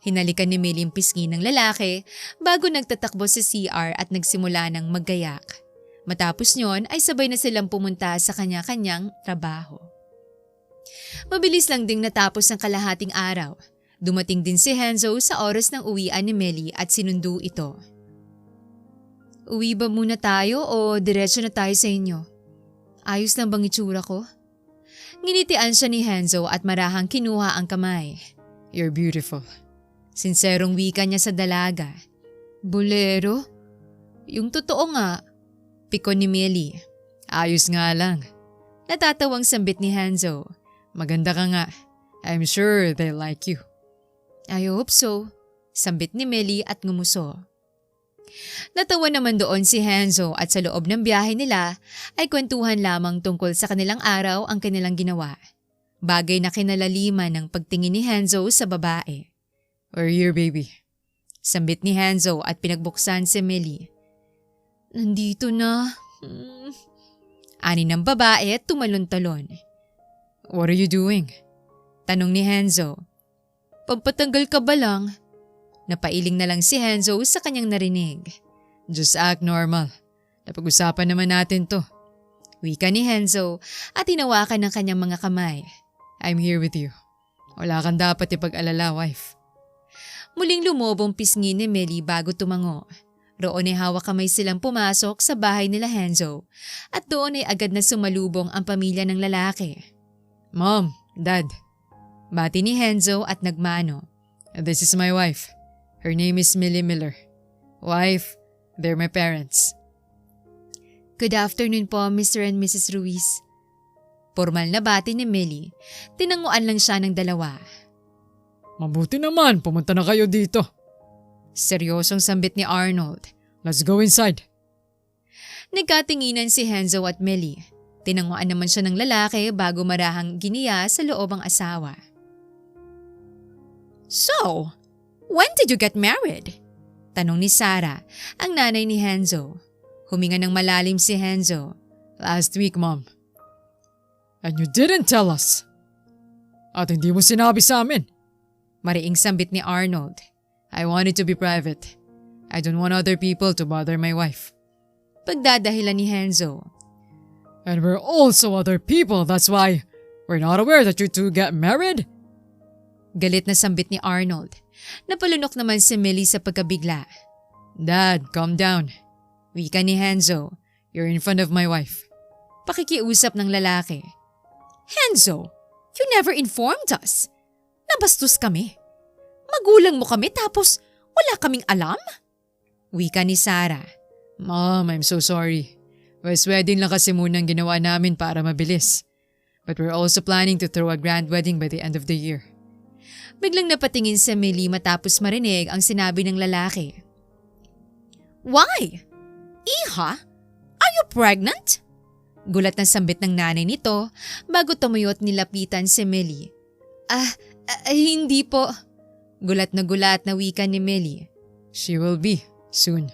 Hinalikan ni Melly ang pisngi ng lalaki bago nagtatakbo sa CR at nagsimula ng maggayak. Matapos nyon ay sabay na silang pumunta sa kanya-kanyang trabaho. Mabilis lang ding natapos ang kalahating araw. Dumating din si Henzo sa oras ng uwian ni Melly at sinundo ito. Uwi ba muna tayo o diretso na tayo sa inyo? Ayos lang bang itsura ko? Nginitian siya ni Henzo at marahang kinuha ang kamay. You're beautiful. Sinserong wika niya sa dalaga. Bolero? Yung totoo nga. Pikon ni Melly. Ayos nga lang. Natatawang sambit ni Henzo. Maganda ka nga. I'm sure they like you. I hope so. Sambit ni Melly at ngumuso. Natawa naman doon si Henzo at sa loob ng biyahe nila ay kwentuhan lamang tungkol sa kanilang araw ang kanilang ginawa. Bagay na kinalaliman ng pagtingin ni Henzo sa babae. We're here, baby. Sambit ni Henzo at pinagbuksan si Melly. Nandito na. Ani ng babae at tumalon-talon. What are you doing? Tanong ni Henzo. Pampatanggal ka ba lang? Napailing na lang si Henzo sa kanyang narinig. Just act normal. Napag-usapan naman natin to. Wika ni Henzo at hinawakan ng kanyang mga kamay. I'm here with you. Wala kang dapat ipag-alala, wife. Muling lumobong pisngi ni Melly bago tumango. Roon ay hawak kamay silang pumasok sa bahay nila Henzo at doon ay agad na sumalubong ang pamilya ng lalaki. Mom, Dad. Bati ni Henzo at nagmano. This is my wife. Her name is Millie Miller. Wife, they're my parents. Good afternoon po, Mr. and Mrs. Ruiz. Formal na bati ni Melly. Tinanguan lang siya ng dalawa. Mabuti naman, pumunta na kayo dito. Seryosong sambit ni Arnold. Let's go inside. Nagkatinginan si Henzo at Melly. Tinanguan naman siya ng lalaki bago marahang giniya sa loob ang asawa. So, when did you get married? Tanong ni Sarah, ang nanay ni Henzo. Huminga ng malalim si Henzo. Last week, Mom. And you didn't tell us. At hindi mo sinabi sa amin. Mariing sambit ni Arnold. I want it to be private. I don't want other people to bother my wife. Pagdadahilan ni Henzo. And we're also other people, that's why we're not aware that you two get married. Galit na sambit ni Arnold. Napalunok naman si Millie sa pagkabigla. Dad, calm down. Wika ni Henzo. You're in front of my wife. Pakikiusap ng lalaki. Henzo, you never informed us. Nabastos kami. Magulang mo kami tapos wala kaming alam? Wika ni Sarah. Mom, I'm so sorry. West wedding lang kasi muna ang ginawa namin para mabilis. But we're also planning to throw a grand wedding by the end of the year. Biglang napatingin si Millie matapos marinig ang sinabi ng lalaki. Why? Iha? Are you pregnant? Gulat na sambit ng nanay nito bago tumuyot nilapitan si Millie. Hindi po. Gulat na wika ni Millie. She will be, soon.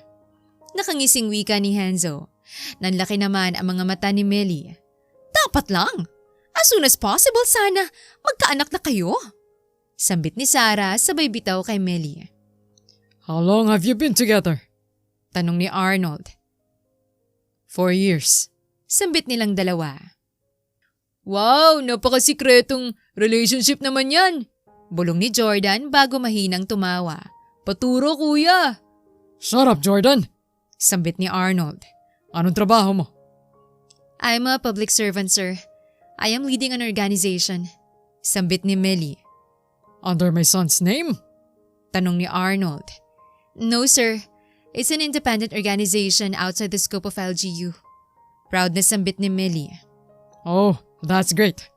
Nakangising wika ni Henzo. Nanlaki naman ang mga mata ni Millie. Dapat lang. As soon as possible sana, magkaanak na kayo. Sambit ni Sarah sabay bitaw kay Millie. How long have you been together? Tanong ni Arnold. 4 years. Sambit nilang dalawa. Wow, napakasikretong relationship naman yan. Bulong ni Jordan bago mahinang tumawa. Paturo kuya. Shut up, Jordan. Sambit ni Arnold. Anong trabaho mo? I'm a public servant, sir. I am leading an organization. Sambit ni Melly. Under my son's name? Tanong ni Arnold. No, sir. It's an independent organization outside the scope of LGU. Proud na sambit ni Melly. Oh, that's great.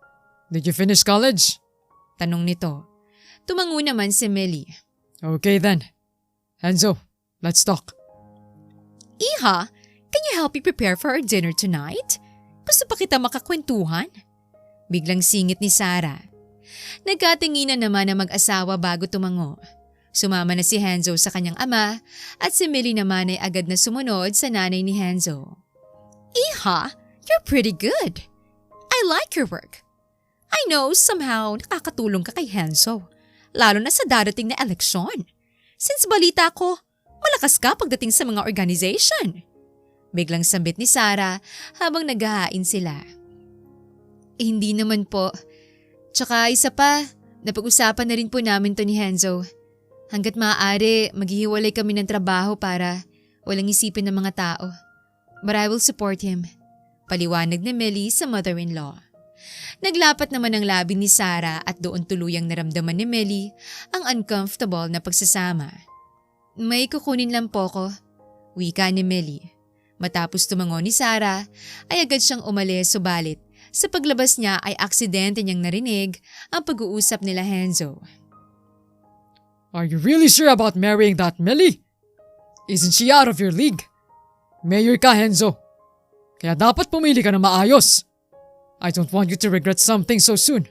Did you finish college? Tanong nito. Tumango naman si Melly. Okay then. Enzo, let's talk. Iha, can you help me prepare for our dinner tonight? Gusto pa kita makakwentuhan? Biglang singit ni Sarah. Nagkatinginan naman ang mag-asawa bago tumango. Sumama na si Henzo sa kanyang ama at si Millie naman ay agad na sumunod sa nanay ni Henzo. Iha, you're pretty good. I like your work. I know somehow nakakatulong ka kay Henzo, lalo na sa darating na eleksyon. Since balita ko, malakas ka pagdating sa mga organization. Biglang sambit ni Sarah habang naghahain sila. Hindi naman po. Tsaka isa pa, napag-usapan na rin po namin to ni Henzo. Hanggat maaari, maghihiwalay kami ng trabaho para walang isipin ng mga tao. But I will support him. Paliwanag ni Melly sa mother-in-law. Naglapat naman ang labi ni Sarah at doon tuluyang naramdaman ni Melly ang uncomfortable na pagsasama. May kukunin lang po ko, wika ni Melly. Matapos tumango ni Sarah, ay agad siyang umalis subalit sa paglabas niya ay aksidente niyang narinig ang pag-uusap nila Henzo. Are you really sure about marrying that Millie? Isn't she out of your league? Mayor ka, Henzo. Kaya dapat pumili ka na maayos. I don't want you to regret something so soon.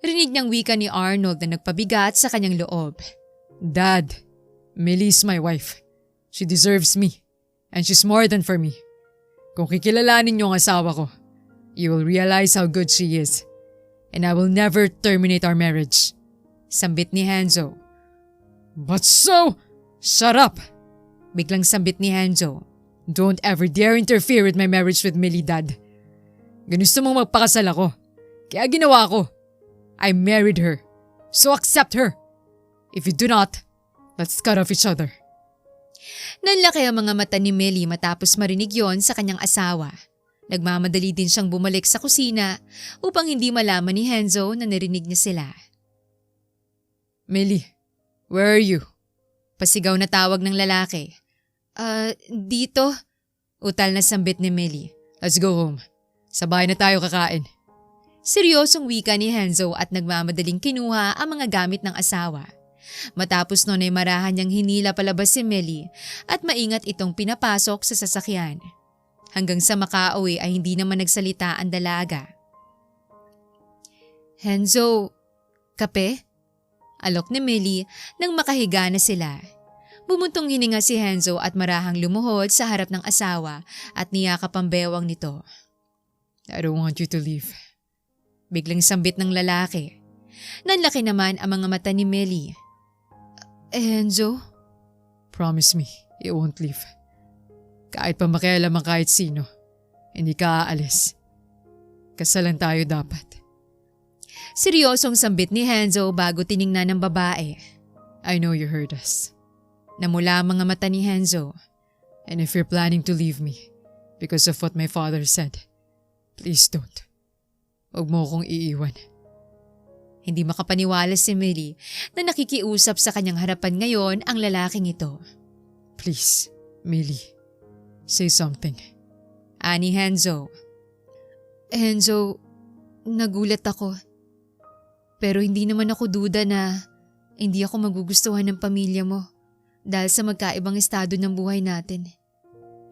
Rinig niyang wika ni Arnold na nagpabigat sa kanyang loob. Dad, Millie's my wife. She deserves me. And she's more than for me. Kung kikilalanin niyo ang asawa ko, you will realize how good she is. And I will never terminate our marriage. Sambit ni Henzo. But so, shut up! Biglang sambit ni Henzo. Don't ever dare interfere with my marriage with Millie, Dad. Ginusto mong magpakasal ako. Kaya ginawa ko. I married her. So accept her. If you do not, let's cut off each other. Nanlaki ang mga mata ni Millie matapos marinig yon sa kanyang asawa. Nagmamadali din siyang bumalik sa kusina upang hindi malaman ni Henzo na narinig niya sila. Millie, where are you? Pasigaw na tawag ng lalaki. Dito. Utal na sambit ni Millie. Let's go home. Sa bahay na tayo kakain. Seryosong wika ni Henzo at nagmamadaling kinuha ang mga gamit ng asawa. Matapos noon ay marahan niyang hinila palabas si Millie at maingat itong pinapasok sa sasakyan. Hanggang sa makauwi ay hindi naman nagsalita ang dalaga. Henzo, kape? Alok ni Millie nang makahiga na sila. Bumuntong hininga si Henzo at marahang lumuhod sa harap ng asawa at niyakap ang bewang nito. I don't want you to leave. Biglang sambit ng lalaki. Nanlaki naman ang mga mata ni Millie. Henzo? Promise me, you won't leave. Kahit pa makialam ang kahit sino, hindi ka aalis. Kasalan tayo dapat. Seryosong sambit ni Henzo bago tiningnan ng babae. I know you heard us. Namula ang mga mata ni Henzo. And if you're planning to leave me because of what my father said, please don't. Huwag mo akong iiwan. Hindi makapaniwala si Millie na nakikiusap sa kanyang harapan ngayon ang lalaking ito. Please, Millie, say something. Ani Henzo. Henzo, nagulat ako. Pero hindi naman ako duda na hindi ako magugustuhan ng pamilya mo dahil sa magkaibang estado ng buhay natin.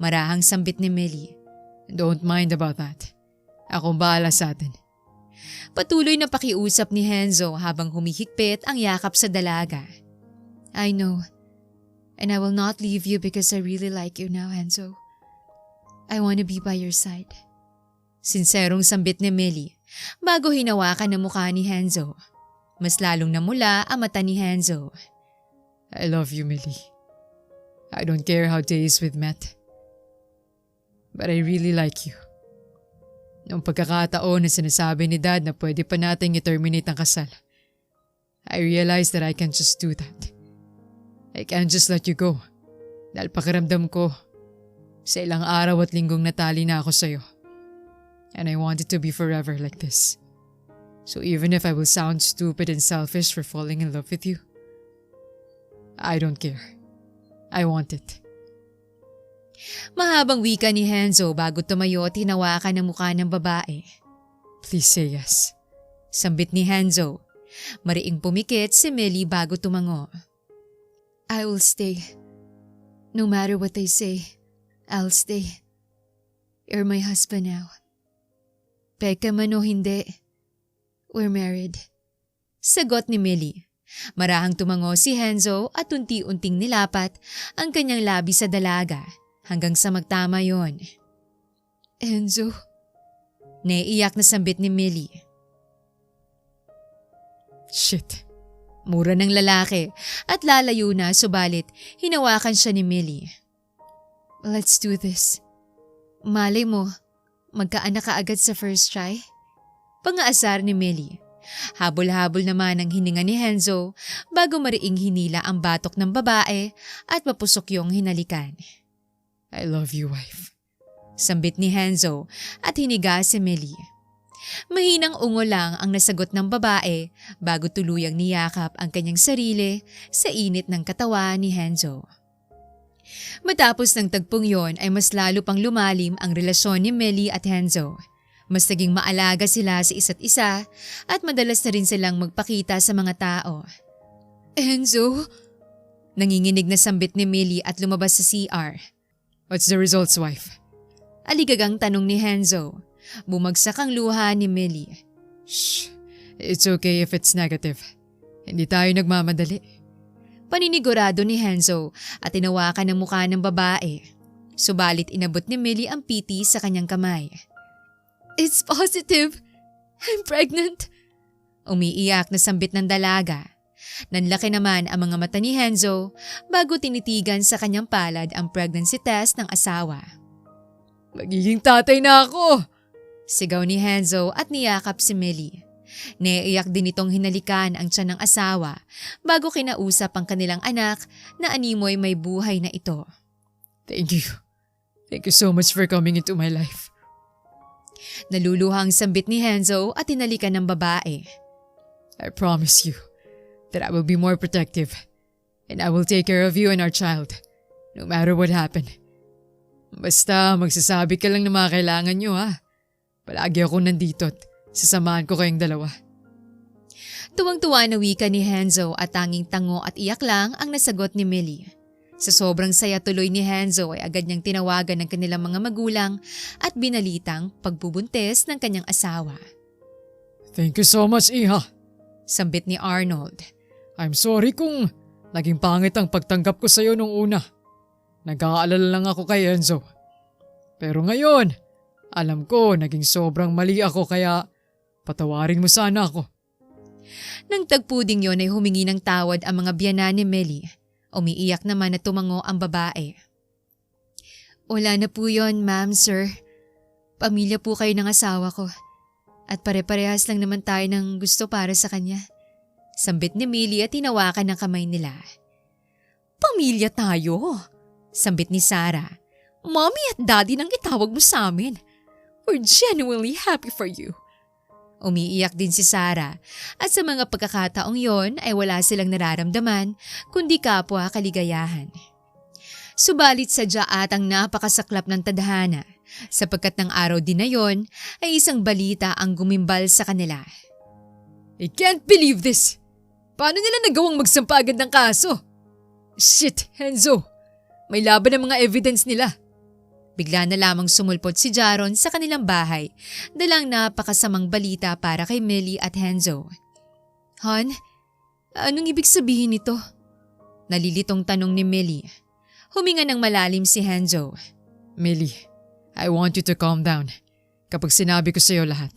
Marahang sambit ni Millie. Don't mind about that. Akong bahala sa atin. Patuloy na pakiusap ni Henzo habang humihigpit ang yakap sa dalaga. I know. And I will not leave you because I really like you now, Henzo. I want to be by your side. Sinserong sambit ni Millie bago hinawakan ang mukha ni Henzo. Mas lalong namula ang mata ni Henzo. I love you, Millie. I don't care how days we've met. But I really like you. Noong pagkakataon na sinasabi ni Dad na pwede pa nating i-terminate ang kasal, I realized that I can't just do that. I can't just let you go. Dahil pakiramdam ko, sa ilang araw at linggong natali na ako sa'yo. And I want it to be forever like this. So even if I will sound stupid and selfish for falling in love with you, I don't care. I want it. Mahabang wika ni Henzo bago tumayo at hinawakan ang mukha ng babae. Please say yes. Sambit ni Henzo. Mariing pumikit si Millie bago tumango. I will stay. No matter what they say, I'll stay. You're my husband now. Peka man o hindi, we're married. Sagot ni Millie. Marahang tumango si Henzo at unti-unting nilapat ang kanyang labi sa dalaga hanggang sa magtama yon. Enzo? Naiiyak na sambit ni Millie. Shit. Mura ng lalaki at lalayo na subalit hinawakan siya ni Millie. Let's do this. Malay mo, magkaanak ka agad sa first try? Pangaasar ni Millie. Habol-habol naman ang hininga ni Henzo bago mariing hinila ang batok ng babae at mapusok yung hinalikan. I love you, wife. Sambit ni Henzo at hiniga si Millie. Mahinang ungo lang ang nasagot ng babae bago tuluyang niyakap ang kanyang sarili sa init ng katawan ni Henzo. Matapos ng tagpong yon ay mas lalo pang lumalim ang relasyon ni Millie at Henzo. Mas naging maalaga sila sa isa't isa at madalas na rin silang magpakita sa mga tao. Enzo? Nanginginig na sambit ni Millie at lumabas sa CR. What's the results, wife? Aligagang tanong ni Henzo. Bumagsak ang luha ni Millie. Shh. It's okay if it's negative. Hindi tayo nagmamadali. Paninigurado ni Henzo at tinawakan ang mukha ng babae. Subalit inabot ni Millie ang piti sa kanyang kamay. It's positive. I'm pregnant. Umiiyak na sambit ng dalaga. Nanlaki naman ang mga mata ni Henzo bago tinitigan sa kanyang palad ang pregnancy test ng asawa. Magiging tatay na ako! Sigaw ni Henzo at niyakap si Millie. Naiiyak din itong hinalikan ang tiyan ng asawa bago kinausap ang kanilang anak na animoy may buhay na ito. Thank you. Thank you so much for coming into my life. Naluluhang sambit ni Henzo at hinalikan ng babae. I promise you that I will be more protective and I will take care of you and our child no matter what happened. Basta magsasabi ka lang ng mga kailangan nyo ha. Palagi ako nandito at sasamahan ko kayong dalawa. Tuwang-tuwa na wika ni Henzo at tanging tango at iyak lang ang nasagot ni Millie. Sa sobrang saya tuloy ni Henzo ay agad niyang tinawagan ng kanilang mga magulang at binalitang pagbubuntis ng kanyang asawa. Thank you so much, Iha. Sambit ni Arnold. I'm sorry kung naging pangit ang pagtanggap ko sa iyo nung una. Nag-aalala lang ako kay Enzo. Pero ngayon, alam ko naging sobrang mali ako kaya patawarin mo sana ako. Nang tagpo ding yon ay humingi ng tawad ang mga biyanan ni Millie. Umiiyak naman at tumango ang babae. Wala na po yon, ma'am, sir. Pamilya po kayo ng asawa ko. At pare-parehas lang naman tayo ng gusto para sa kanya. Sambit ni Millie at hinawakan ng kamay nila. Pamilya tayo? Sambit ni Sarah. Mommy at Daddy nang itawag mo sa amin. We're genuinely happy for you. Umiiyak din si Sarah at sa mga pagkakataong yon ay wala silang nararamdaman kundi kapwa kaligayahan. Subalit sadya atang napakasaklap ng tadhana sapagkat ng araw din na yon ay isang balita ang gumimbal sa kanila. I can't believe this! Paano nila nagawang magsampa agad ng kaso? Shit, Enzo! May laban ang mga evidence nila. Bigla na lamang sumulpot si Jaron sa kanilang bahay, dalang napakasamang balita para kay Millie at Henzo. Han, anong ibig sabihin nito? Nalilitong tanong ni Millie. Huminga ng malalim si Henzo. Millie, I want you to calm down kapag sinabi ko sa iyo lahat.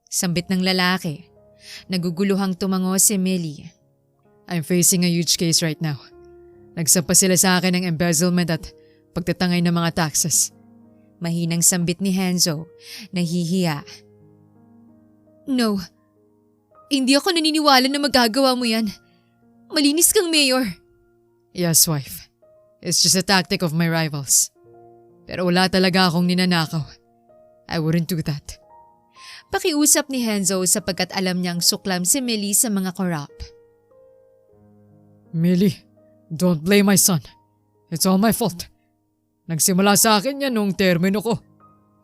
Sambit ng lalaki. Naguguluhang tumango si Millie. I'm facing a huge case right now. Nagsampa sila sa akin ng embezzlement at pagtatangay ng mga taxes. Mahinang sambit ni Henzo, nahihiya. No, hindi ako naniniwala na magagawa mo yan. Malinis kang mayor. Yes, wife. It's just a tactic of my rivals. Pero wala talaga akong ninanakaw. I wouldn't do that. Pakiusap ni Henzo sapagkat alam niyang suklam si Millie sa mga korap. Millie, don't blame my son. It's all my fault. Nagsimula sa akin yan nung termino ko.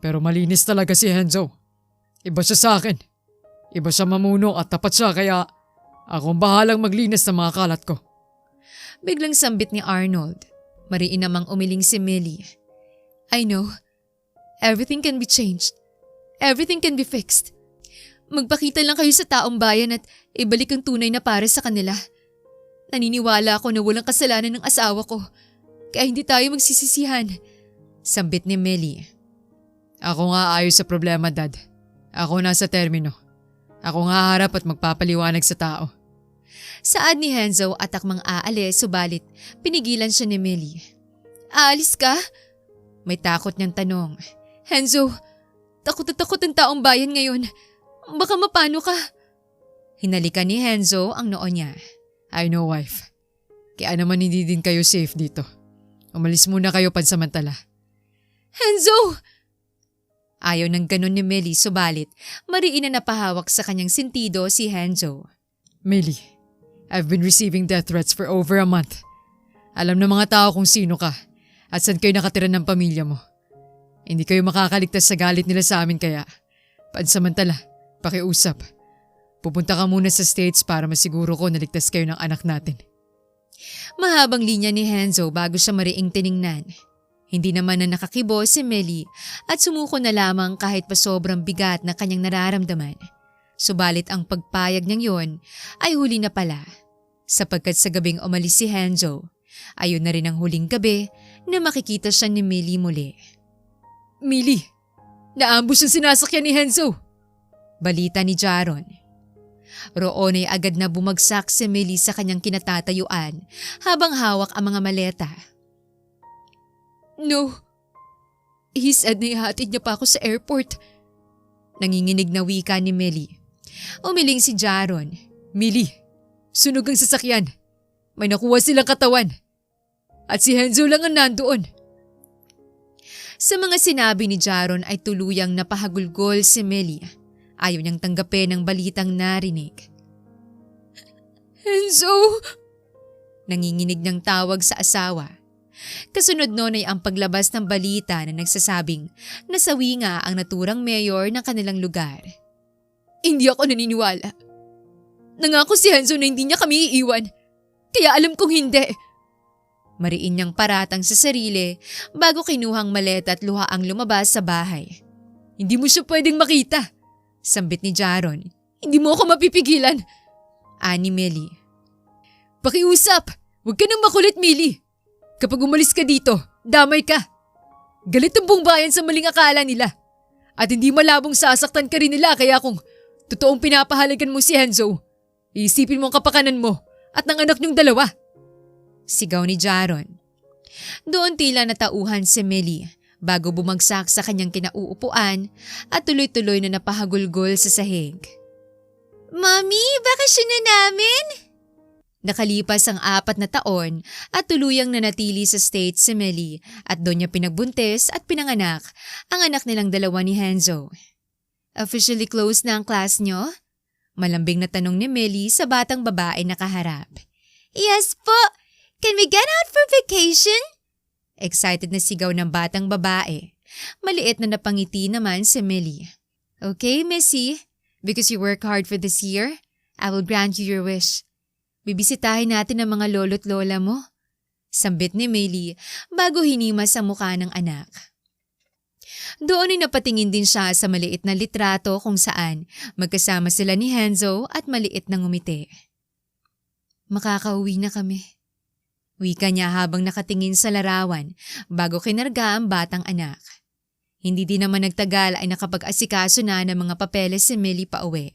Pero malinis talaga si Henzo. Iba siya sa akin. Iba siya mamuno at tapat siya kaya akong bahalang maglinis ng mga kalat ko. Biglang sambit ni Arnold. Mariin namang umiling si Millie. I know. Everything can be changed. Everything can be fixed. Magpakita lang kayo sa taong bayan at ibalik ang tunay na pare sa kanila. Naniniwala ako na walang kasalanan ng asawa ko. Kaya hindi tayo magsisisihan. Sambit ni Millie. Ako nga ayos sa problema, Dad. Ako nasa termino. Ako nga harap at magpapaliwanag sa tao. Saad ni Henzo at akmang aalis subalit pinigilan siya ni Millie. Aalis ka? May takot niyang tanong. Henzo, takot na takot ang taong bayan ngayon. Baka mapano ka? Hinalikan ni Henzo ang noo niya. I know, wife. Kaya naman hindi din kayo safe dito. Umalis muna kayo pansamantala. Henzo! Ayaw ng ganun ni Millie subalit mariin na napahawak sa kanyang sentido si Henzo. Millie, I've been receiving death threats for over a month. Alam ng mga tao kung sino ka at saan kayo nakatira ng pamilya mo. Hindi kayo makakaligtas sa galit nila sa amin kaya pansamantala, pakiusap. Pupunta ka muna sa States para masiguro ko na ligtas kayo ng anak natin. Mahabang linya ni Henzo bago siya mariing tiningnan. Hindi naman na nakakibo si Millie at sumuko na lamang kahit pa sobrang bigat na kanyang nararamdaman. Subalit ang pagpayag niyang yon ay huli na pala. Sapagkat sa gabing umalis si Henzo, ayun na rin ang huling gabi na makikita siya ni Millie muli. Millie, naambush ang sinasakyan ni Henzo. Balita ni Jaron. Roon ay agad na bumagsak si Millie sa kanyang kinatatayuan habang hawak ang mga maleta. No. He said na ihatid niya pa ako sa airport. Nanginginig na wika ni Millie. Umiling si Jaron. Millie, sunog ang sasakyan. May nakuha silang katawan. At si Henzo lang ang nandoon. Sa mga sinabi ni Jaron ay tuluyang napahagulgol si Millie. Ayaw niyang tanggapin ang balitang narinig. Henzo! Nanginginig ng tawag sa asawa. Kasunod nun ay ang paglabas ng balita na nagsasabing nasawi nga ang naturang mayor ng kanilang lugar. Hindi ako naniniwala. Nangako si Henzo na hindi niya kami iiwan. Kaya alam kong hindi. Mariin niyang paratang sa sarili bago kinuhang maleta at luhaang lumabas sa bahay. Hindi mo siya pwedeng makita. Sambit ni Jaron. Hindi mo ako mapipigilan. Ani Millie. Pakiusap! Huwag ka nang makulit, Millie. Kapag umalis ka dito, damay ka. Galit ang buong bayan sa maling akala nila. At hindi malabong sasaktan ka rin nila kaya kung totoong pinapahalagan mo si Henzo, iisipin mo ang kapakanan mo at ng anak niyong dalawa. Sigaw ni Jaron. Doon tila natauhan si Millie bago bumagsak sa kanyang kinauupuan at tuloy-tuloy na napahagulgol sa sahig. Mami, bakasyon na namin? Nakalipas ang 4 na taon at tuluyang nanatili sa States si Millie at doon niya pinagbuntis at pinanganak ang anak nilang dalawa ni Henzo. Officially closed na ang class niyo? Malambing na tanong ni Millie sa batang babae na kaharap. Yes po! Can we get out for vacation? Excited na sigaw ng batang babae. Maliit na napangiti naman si Millie. Okay, Missy. Because you work hard for this year, I will grant you your wish. Bibisitahin natin ang mga lolo't lola mo. Sambit ni Millie bago hinimas ang mukha ng anak. Doon ay napatingin din siya sa maliit na litrato kung saan magkasama sila ni Henzo at maliit na ngumiti. Makakauwi na kami. Wika niya habang nakatingin sa larawan bago kinarga ang batang anak. Hindi din naman nagtagal ay nakapag-asikaso na ng mga papeles si Millie pauwi.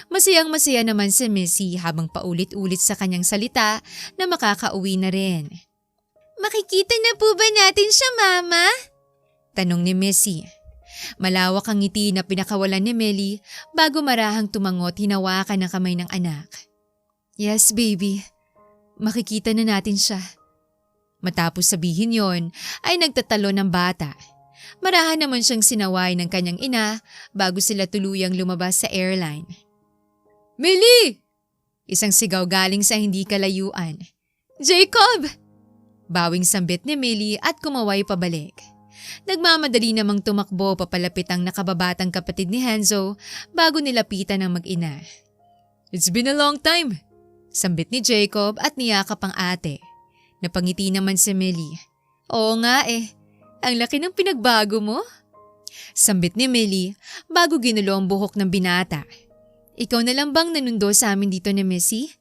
Masayang-masaya naman si Missy habang paulit-ulit sa kanyang salita na makakauwi na rin. Makikita na po ba natin siya, Mama? Tanong ni Missy. Malawak ang ngiti na pinakawalan ni Millie bago marahang tumangot hinawakan ang kamay ng anak. Yes, baby. Makikita na natin siya. Matapos sabihin yon, ay nagtatalo ng bata. Marahan naman siyang sinaway ng kanyang ina bago sila tuluyang lumabas sa airline. "Millie!" Isang sigaw galing sa hindi kalayuan. "Jacob!" Bawing sambit ni Millie at kumaway pabalik. Nagmamadali namang tumakbo papalapit ang nakababatang kapatid ni Hanzo bago nilapitan ang mag-ina. "It's been a long time," sambit ni Jacob at niyakap ang ate. Napangiti naman si Millie. "Oo nga eh, ang laki ng pinagbago mo." Sambit ni Millie bago ginulo ang buhok ng binata. "Ikaw na lang bang nanundo sa amin dito ni Missy?"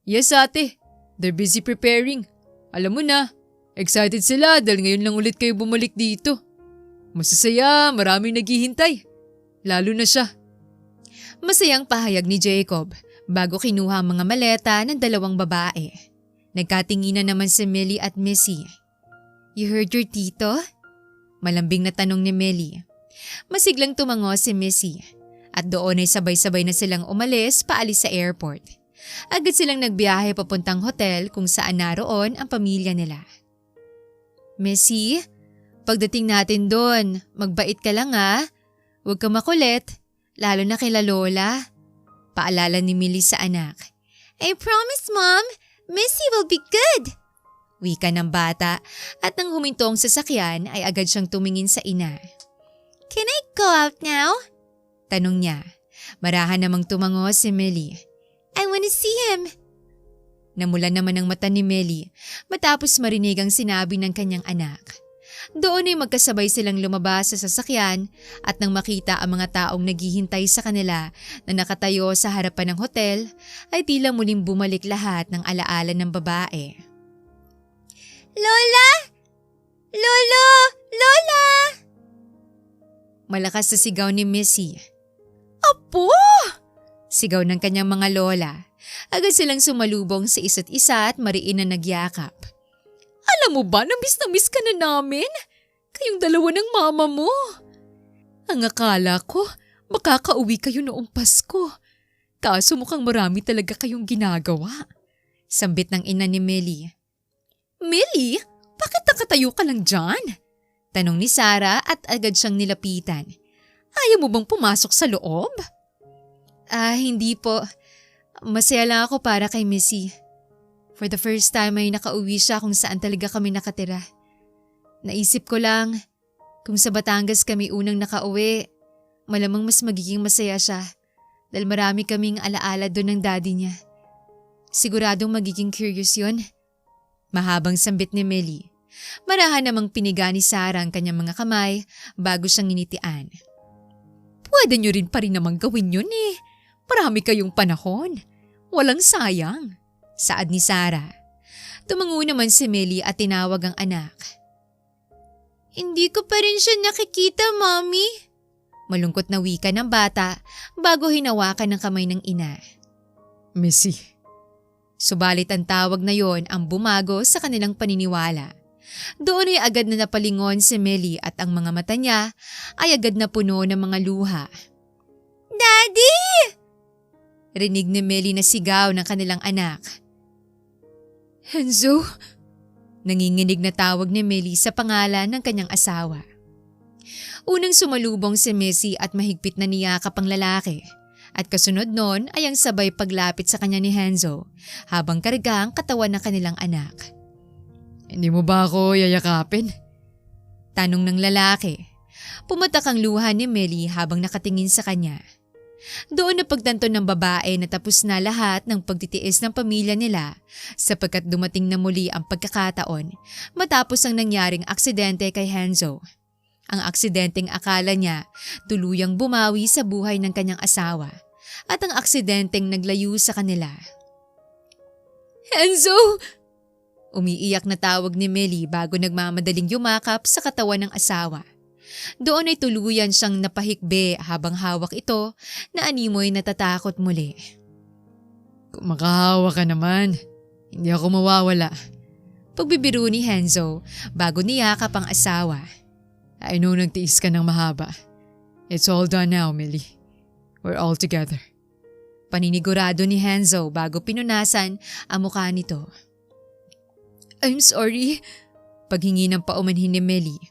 "Yes ate, they're busy preparing. Alam mo na, excited sila dahil ngayon lang ulit kayo bumalik dito. Masasaya, maraming naghihintay. Lalo na siya." Masayang pahayag ni Jacob bago kinuha ang mga maleta ng dalawang babae. Nagkatinginan naman si Millie at Missy. "You heard your tito?" Malambing na tanong ni Millie. Masiglang tumango si Missy at doon ay sabay-sabay na silang umalis paalis sa airport. Agad silang nagbiyahe papuntang hotel kung saan naroon ang pamilya nila. "Missy, pagdating natin doon, magbait ka lang ha. Huwag ka makulit, lalo na kila Lola." Paalala ni Millie sa anak. "I promise, Mom. Missy will be good." Wika ng bata at nang huminto ang sasakyan ay agad siyang tumingin sa ina. "Can I go out now?" Tanong niya. Marahan namang tumango si Millie. "I wanna see him." Namulan naman ang mata ni Millie matapos marinig ang sinabi ng kanyang anak. Doon ay magkasabay silang lumabas sa sasakyan at nang makita ang mga taong naghihintay sa kanila na nakatayo sa harapan ng hotel ay tila muling bumalik lahat ng alaala ng babae. "Lola! Lolo! Lola!" Malakas sa sigaw ni Missy. "Apo!" Sigaw ng kanyang mga lola. Agad silang sumalubong sa isa't isa at mariin na nagyakap. "Alam mo ba na miss ka na namin? Kayong dalawa ng mama mo. Ang akala ko, makakauwi kayo noong Pasko. Kaso mukhang marami talaga kayong ginagawa." Sambit ng ina ni Millie. "Millie, bakit nakatayo ka lang dyan?" Tanong ni Sarah at agad siyang nilapitan. "Ayaw mo bang pumasok sa loob?" Hindi po. Masaya lang ako para kay Missy. For the first time ay nakauwi siya kung saan talaga kami nakatira. Naisip ko lang, kung sa Batangas kami unang nakauwi, malamang mas magiging masaya siya dahil marami kaming alaala doon ng daddy niya. Siguradong magiging curious yun." Mahabang sambit ni Millie. Marahan namang piniga ni Sarah ang kanyang mga kamay bago siyang initian. "Pwede niyo rin pa rin namang gawin yun eh. Marami kayong panahon. Walang sayang." Saad ni Sarah. Tumango naman si Millie at tinawag ang anak. "Hindi ko pa rin siya nakikita, Mommy." Malungkot na wika ng bata bago hinawakan ng kamay ng ina. "Missy." Subalit ang tawag na yon ang bumago sa kanilang paniniwala. Doon ay agad na napalingon si Millie at ang mga mata niya ay agad na puno ng mga luha. "Daddy!" Rinig ni Millie na sigaw ng kanilang anak. "Hanzo?" Nanginginig na tawag ni Millie sa pangalan ng kanyang asawa. Unang sumalubong si Missy at mahigpit na niyakap ang lalaki. At kasunod nun ay ang sabay paglapit sa kanya ni Hanzo habang karga ang katawan ng kanilang anak. "Hindi mo ba ako yayakapin?" Tanong ng lalaki. Pumatak ang luha ni Millie habang nakatingin sa kanya. Doon napagtanto ng babae na tapos na lahat ng pagtitiis ng pamilya nila sapagkat dumating na muli ang pagkakataon matapos ang nangyaring aksidente kay Hanzo. Ang aksidenteng akala niya tuluyang bumawi sa buhay ng kanyang asawa at ang aksidenteng naglayo sa kanila. "Hanzo!" Umiiyak na tawag ni Millie bago nagmamadaling yumakap sa katawan ng asawa. Doon ay tuluyan siyang napahikbe habang hawak ito na animoy natatakot muli. "Kung makahawa ka naman, hindi ako mawawala." Pagbibiro ni Hanzo bago niyakap ang asawa. "I know nagtiis ka ng mahaba. It's all done now, Millie. We're all together." Paninigurado ni Hanzo bago pinunasan ang mukha nito. "I'm sorry." Paghingi ng paumanhin ni Millie.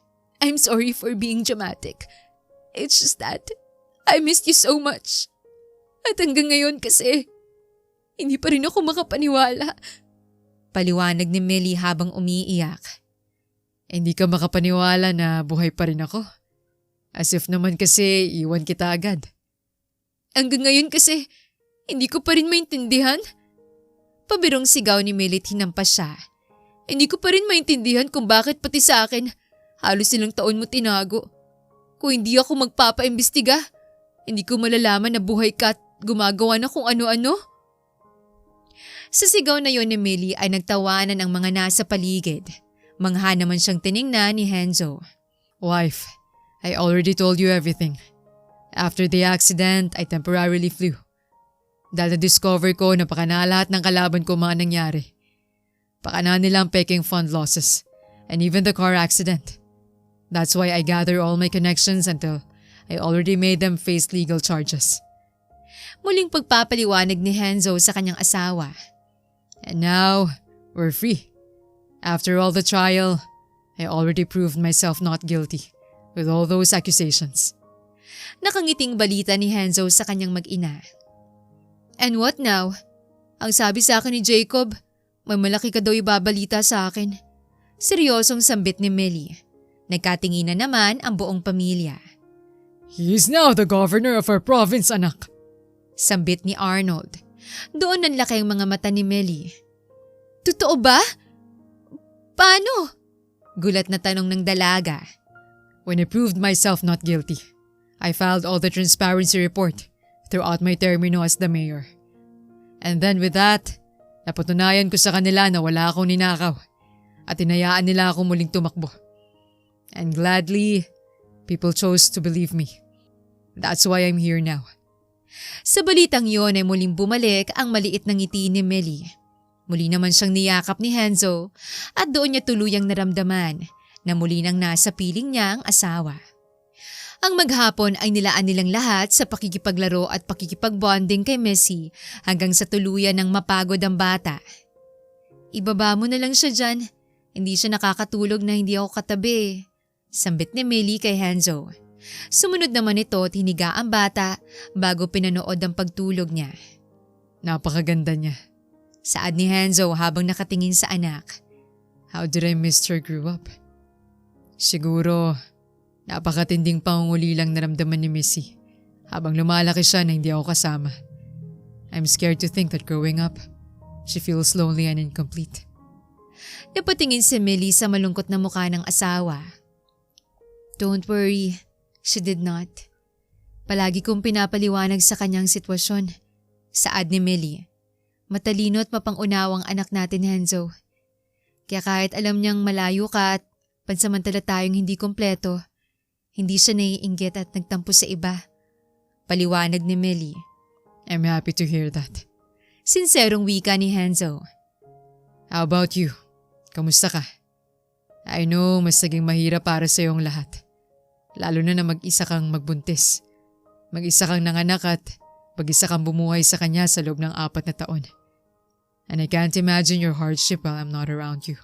I'm sorry for being dramatic. It's just that I missed you so much. At hanggang ngayon kasi, hindi pa rin ako makapaniwala. Paliwanag ni Millie habang umiiyak. Hindi ka makapaniwala na buhay pa rin ako. As if naman kasi iwan kita agad. Hanggang ngayon kasi, hindi ko pa rin maintindihan. Pabirong sigaw ni Millie at hinampas siya. Hindi ko pa rin maintindihan kung bakit pati sa akin, halos ilang taon mo tinago. Kung hindi ako magpapaimbestiga, hindi ko malalaman na buhay ka at gumagawa na kung ano-ano. Sa sigaw na yon ni Millie ay nagtawanan ang mga nasa paligid. Mangha naman siyang tiningnan ni Henzo. Wife, I already told you everything. After the accident, I temporarily flew. Dahil na-discover ko na pakana lahat ng kalaban ko mga nangyari. Pakana nilang peking fund losses and even the car accident. That's why I gather all my connections until I already made them face legal charges. Muling pagpapaliwanag ni Henzo sa kanyang asawa. And now, we're free. After all the trial, I already proved myself not guilty with all those accusations. Nakangiting balita ni Henzo sa kanyang mag-ina. And what now? Ang sabi sa akin ni Jacob, may malaki ka daw ibabalita sa akin. Seryosong sambit ni Millie. Nagkatinginan naman ang buong pamilya. He is now the governor of our province, anak. Sambit ni Arnold. Doon nanlaki ang mga mata ni Millie. Totoo ba? Paano? Gulat na tanong ng dalaga. When I proved myself not guilty, I filed all the transparency report throughout my termino as the mayor. And then with that, napatunayan ko sa kanila na wala akong ninakaw at inayaan nila ako muling tumakbo. And gladly, people chose to believe me. That's why I'm here now. Sa balitang yon ay muling bumalik ang maliit na ngiti ni Millie. Muli naman siyang niyakap ni Henzo at doon niya tuluyang naramdaman na muli nang nasa piling niya ang asawa. Ang maghapon ay nilaan nilang lahat sa pakikipaglaro at pakikipagbonding kay Missy hanggang sa tuluyan ng mapagod ang bata. Ibaba mo na lang siya dyan. Hindi siya nakakatulog na hindi ako katabi. Sambit ni Millie kay Henzo. Sumunod naman ito at hiniga ang bata bago pinanood ang pagtulog niya. Napakaganda niya. Saad ni Henzo habang nakatingin sa anak. How did I miss her grow up? Siguro, napakatinding pangunguli lang naramdaman ni Missy habang lumalaki siya na hindi ako kasama. I'm scared to think that growing up, she feels lonely and incomplete. Napatingin si Millie sa malungkot na mukha ng asawa. Don't worry, she did not. Palagi kong pinapaliwanag sa kanyang sitwasyon. Saad ni Millie. Matalino at mapangunawang anak natin, Henzo. Kaya kahit alam niyang malayo ka at pansamantala tayong hindi kompleto, hindi siya naiinggit at nagtampo sa iba. Paliwanag ni Millie. I'm happy to hear that. Sinserong wika ni Henzo. How about you? Kamusta ka? I know mas naging mahirap para sa iyong lahat. Lalo na mag-isa kang magbuntis. Mag-isa kang nanganak at mag-isa kang bumuhay sa kanya sa loob ng 4 na taon. And I can't imagine your hardship while I'm not around you.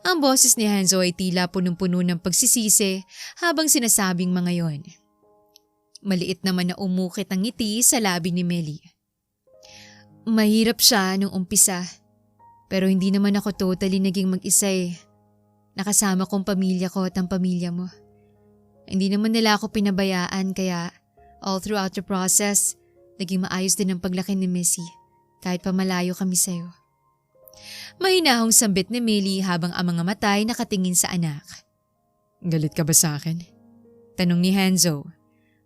Ang boses ni Henzo ay tila punong-puno ng pagsisisi habang sinasabing mga yon. Maliit naman na umukit ang ngiti sa labi ni Millie. Mahirap siya nung umpisa, pero hindi naman ako totally naging mag-isa eh. Nakasama kong pamilya ko at ang pamilya mo. Hindi naman nila ako pinabayaan kaya all throughout the process, naging maayos din ang paglaki ni Missy kahit pa malayo kami sa'yo. Mahinahong sambit ni Millie habang ang mga matay nakatingin sa anak. Galit ka ba sa akin? Tanong ni Henzo.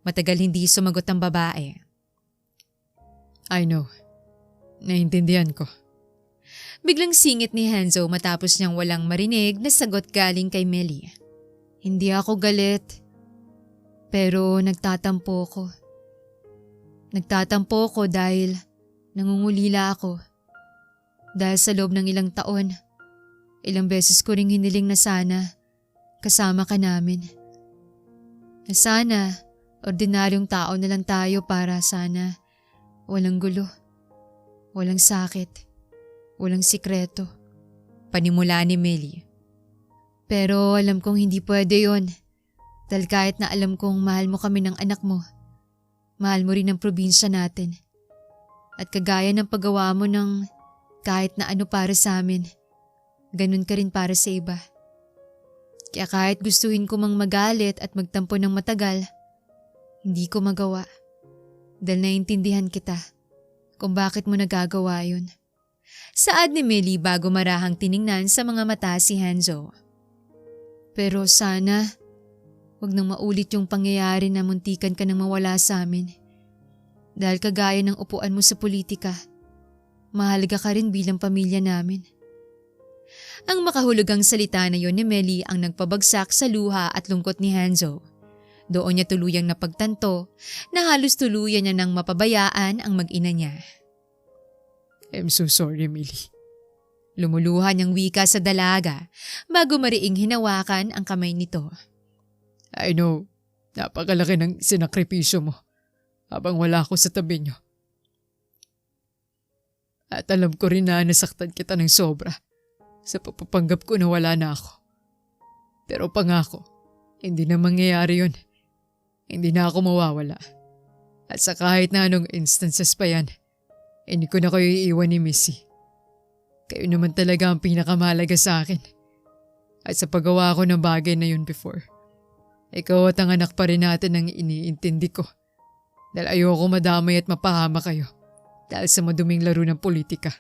Matagal hindi sumagot ang babae. I know. Naiintindihan ko. Biglang singit ni Henzo matapos niyang walang marinig na sagot galing kay Millie. Hindi ako galit. Pero nagtatampo ko. Nagtatampo ko dahil nangungulila ako. Dahil sa loob ng ilang taon, ilang beses ko ring hiniling na sana kasama ka namin. Na sana ordinaryong tao na lang tayo para sana walang gulo, walang sakit, walang sikreto. Panimula ni Millie. Pero alam kong hindi pwede yon. Dahil kahit na alam kong mahal mo kami ng anak mo, mahal mo rin ang probinsya natin. At kagaya ng paggawa mo ng kahit na ano para sa amin, ganun ka rin para sa iba. Kaya kahit gustuhin ko mang magalit at magtampo ng matagal, hindi ko magawa. Dahil naiintindihan kita kung bakit mo nagagawa yun. Saad ni Millie bago marahang tiningnan sa mga mata si Hanzo. Pero sana, wag nang maulit yung pangyayari na muntikan ka nang mawala sa amin. Dahil kagaya ng upuan mo sa politika, mahalaga ka rin bilang pamilya namin. Ang makahulugang salita na yon ni Melly ang nagpabagsak sa luha at lungkot ni Hanzo. Doon niya tuluyang napagtanto na halos tuluyan niya nang mapabayaan ang mag-ina niya. I'm so sorry, Millie. Lumuluha niyang wika sa dalaga bago mariing hinawakan ang kamay nito. I know, napakalaki ng sinakripisyo mo habang wala ako sa tabi niyo. At alam ko rin na nasaktan kita ng sobra sa papapanggap ko na wala na ako. Pero pangako, hindi na mangyayari yun. Hindi na ako mawawala. At sa kahit na anong instances pa yan, hindi ko na kayo iiwan ni Missy. Kayo naman talaga ang pinakamahalaga sa akin. At sa paggawa ko ng bagay na yun before, ikaw at ang anak pa rin natin ang iniintindi ko. Dahil ayoko madamay at mapahama kayo dahil sa maduming laro ng politika.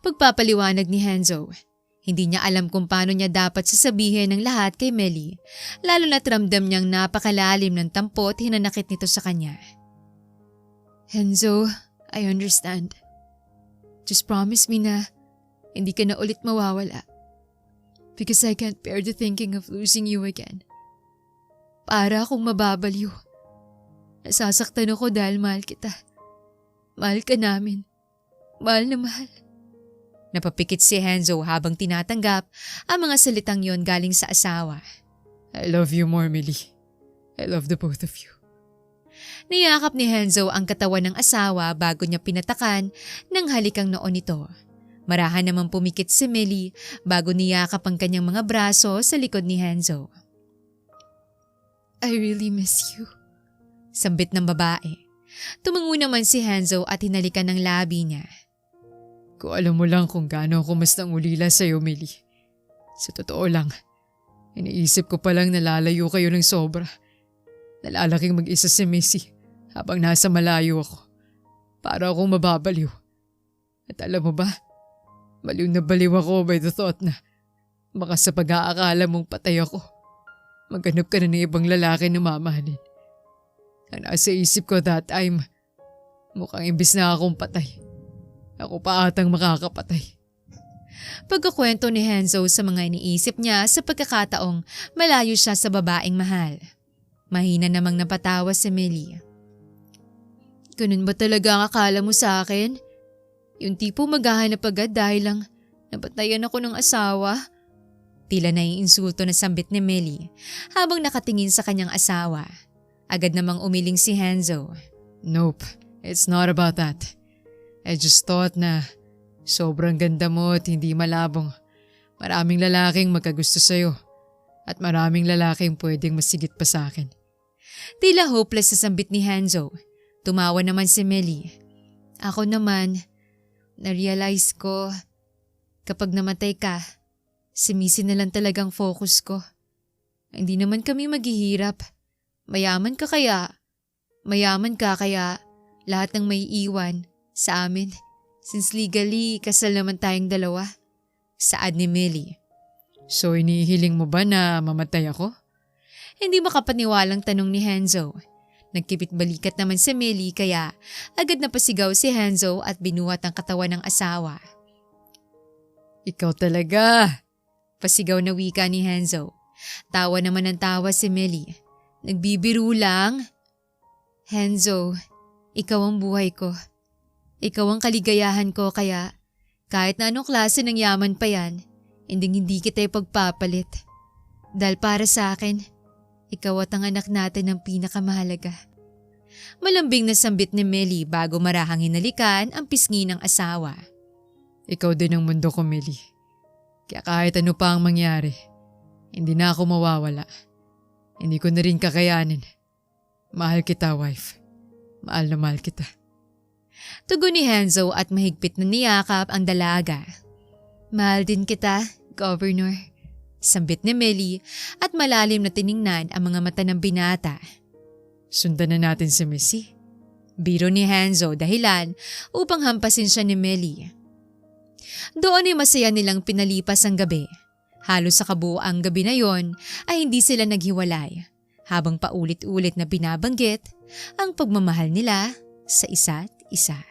Pagpapaliwanag ni Hanzo, hindi niya alam kung paano niya dapat sasabihin ng lahat kay Melly, lalo na't ramdam niyang napakalalim ng tampo at hinanakit nito sa kanya. Hanzo, I understand. Just promise me na hindi ka na ulit mawawala. Because I can't bear the thinking of losing you again. Para akong mababaliw. Nasasaktan ako dahil mahal kita. Mahal ka namin. Mahal na mahal. Napapikit si Hanzo habang tinatanggap ang mga salitang yon galing sa asawa. I love you more, Millie. I love the both of you. Niyakap ni Hanzo ang katawan ng asawa bago niya pinatakan ng halikang noon nito. Marahan naman pumikit si Millie bago niyakap ang kanyang mga braso sa likod ni Hanzo. I really miss you. Sambit ng babae. Tumango naman si Hanzo at hinalikan ng labi niya. Kung alam mo lang kung gaano ako mas nangulila sa'yo, Millie. Sa totoo lang, iniisip ko palang nalalayo kayo ng sobra. Nalalaking mag-isa si Missy habang nasa malayo ako. Para akong mababaliw. At alam mo ba, baliw na baliw ako by the thought na baka sa pag-aakala mong patay ako, maghanap ka na ng ibang lalaki na mamahalin. Ang nasa isip ko that time, mukhang imbis na akong patay, ako pa atang makakapatay. Pagkakwento ni Hanzo sa mga iniisip niya sa pagkakataong malayo siya sa babaeng mahal. Mahina namang napatawa si Millie. Ganun ba talaga ang akala mo sa akin? Yung tipo maghahanap agad dahil lang napatayan ako ng asawa? Tila naiinsulto na sambit ni Millie habang nakatingin sa kanyang asawa. Agad namang umiling si Hanzo. Nope, it's not about that. I just thought na sobrang ganda mo at hindi malabong. Maraming lalaking magkagusto sa'yo at maraming lalaking pwedeng masigit pa sa akin. Tila hopeless sa sambit ni Hanzo. Tumawa naman si Millie. Ako naman, na-realize ko, kapag namatay ka, si Missy na lang talagang focus ko. Hindi naman kami maghihirap. Mayaman ka kaya lahat ng may iwan sa amin. Since legally, kasal naman tayong dalawa. Saad ni Millie. So inihiling mo ba na mamatay ako? Hindi makapaniwalang tanong ni Hanzo. Nagkipit balikat naman si Millie kaya agad napasigaw si Hanzo at binuhat ang katawan ng asawa. Ikaw talaga! Pasigaw na wika ni Hanzo. Tawa naman ng tawa si Millie. Nagbibiro lang. Hanzo, ikaw ang buhay ko. Ikaw ang kaligayahan ko kaya kahit na anong klase ng yaman pa yan, hindi kita ipagpapalit. Dahil para sa akin, ikaw at ang anak natin ang pinakamahalaga. Malambing na sambit ni Millie bago marahang hinalikan ang pisngi ng asawa. Ikaw din ang mundo ko, Millie. Kaya kahit ano pa ang mangyari, hindi na ako mawawala. Hindi ko na rin kakayanin. Mahal kita, wife. Mahal na mahal kita. Tugon ni Hanzo at mahigpit na niyakap ang dalaga. Mahal din kita, Governor. Sambit ni Melly at malalim na tiningnan ang mga mata ng binata. Sundan na natin si Missy. Biro ni Hanzo dahilan upang hampasin siya ni Melly. Doon ay masaya nilang pinalipas ang gabi. Halos sa kabuuang gabi na yon ay hindi sila naghiwalay habang paulit-ulit na binabanggit ang pagmamahal nila sa isa't isa.